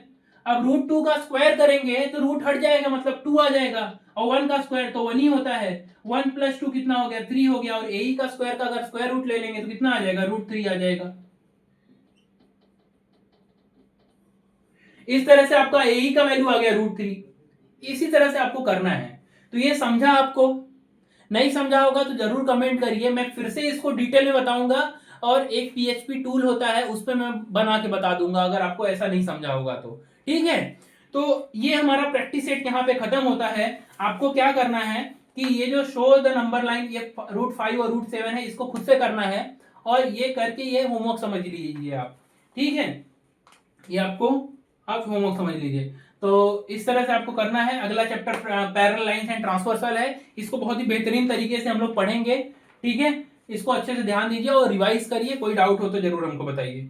अब √2 का स्क्वायर करेंगे तो रूट हट जाएगा, मतलब 2 आ जाएगा, और 1 का स्क्वायर तो 1 ही होता है, 1 + 2 कितना हो गया 3 हो गया, और ए का स्क्वायर का अगर स्क्वायर रूट ले लेंगे तो कितना आ जाएगा √3 आ जाएगा। इस तरह से आपका ए का वैल्यू आ गया √3। इसी तरह से आपको करना है। तो ये समझा, आपको नहीं समझा होगा तो जरूर कमेंट करिए, मैं फिर से इसको डिटेल में बताऊंगा, और एक पीएचपी टूल होता है उस पर मैं बना के बता दूंगा अगर आपको ऐसा नहीं समझा होगा तो, ठीक है। तो ये हमारा प्रैक्टिस सेट यहाँ पे खत्म होता है। आपको क्या करना है कि ये जो शो द नंबर लाइन, ये √5 और √7 है, इसको खुद से करना है, और ये करके ये होमवर्क समझ लीजिए आप, ठीक है। ये आपको आप होमवर्क समझ लीजिए। तो इस तरह से आपको करना है। अगला chapter parallel lines and transversal है, इसको बहुत ही बेहतरीन तरीके से हम लोग पढ़ेंगे, ठीक है। इसको अच्छे से ध्यान दीजिए और रिवाइज करिए, कोई डाउट हो तो जरूर हमको बताइए।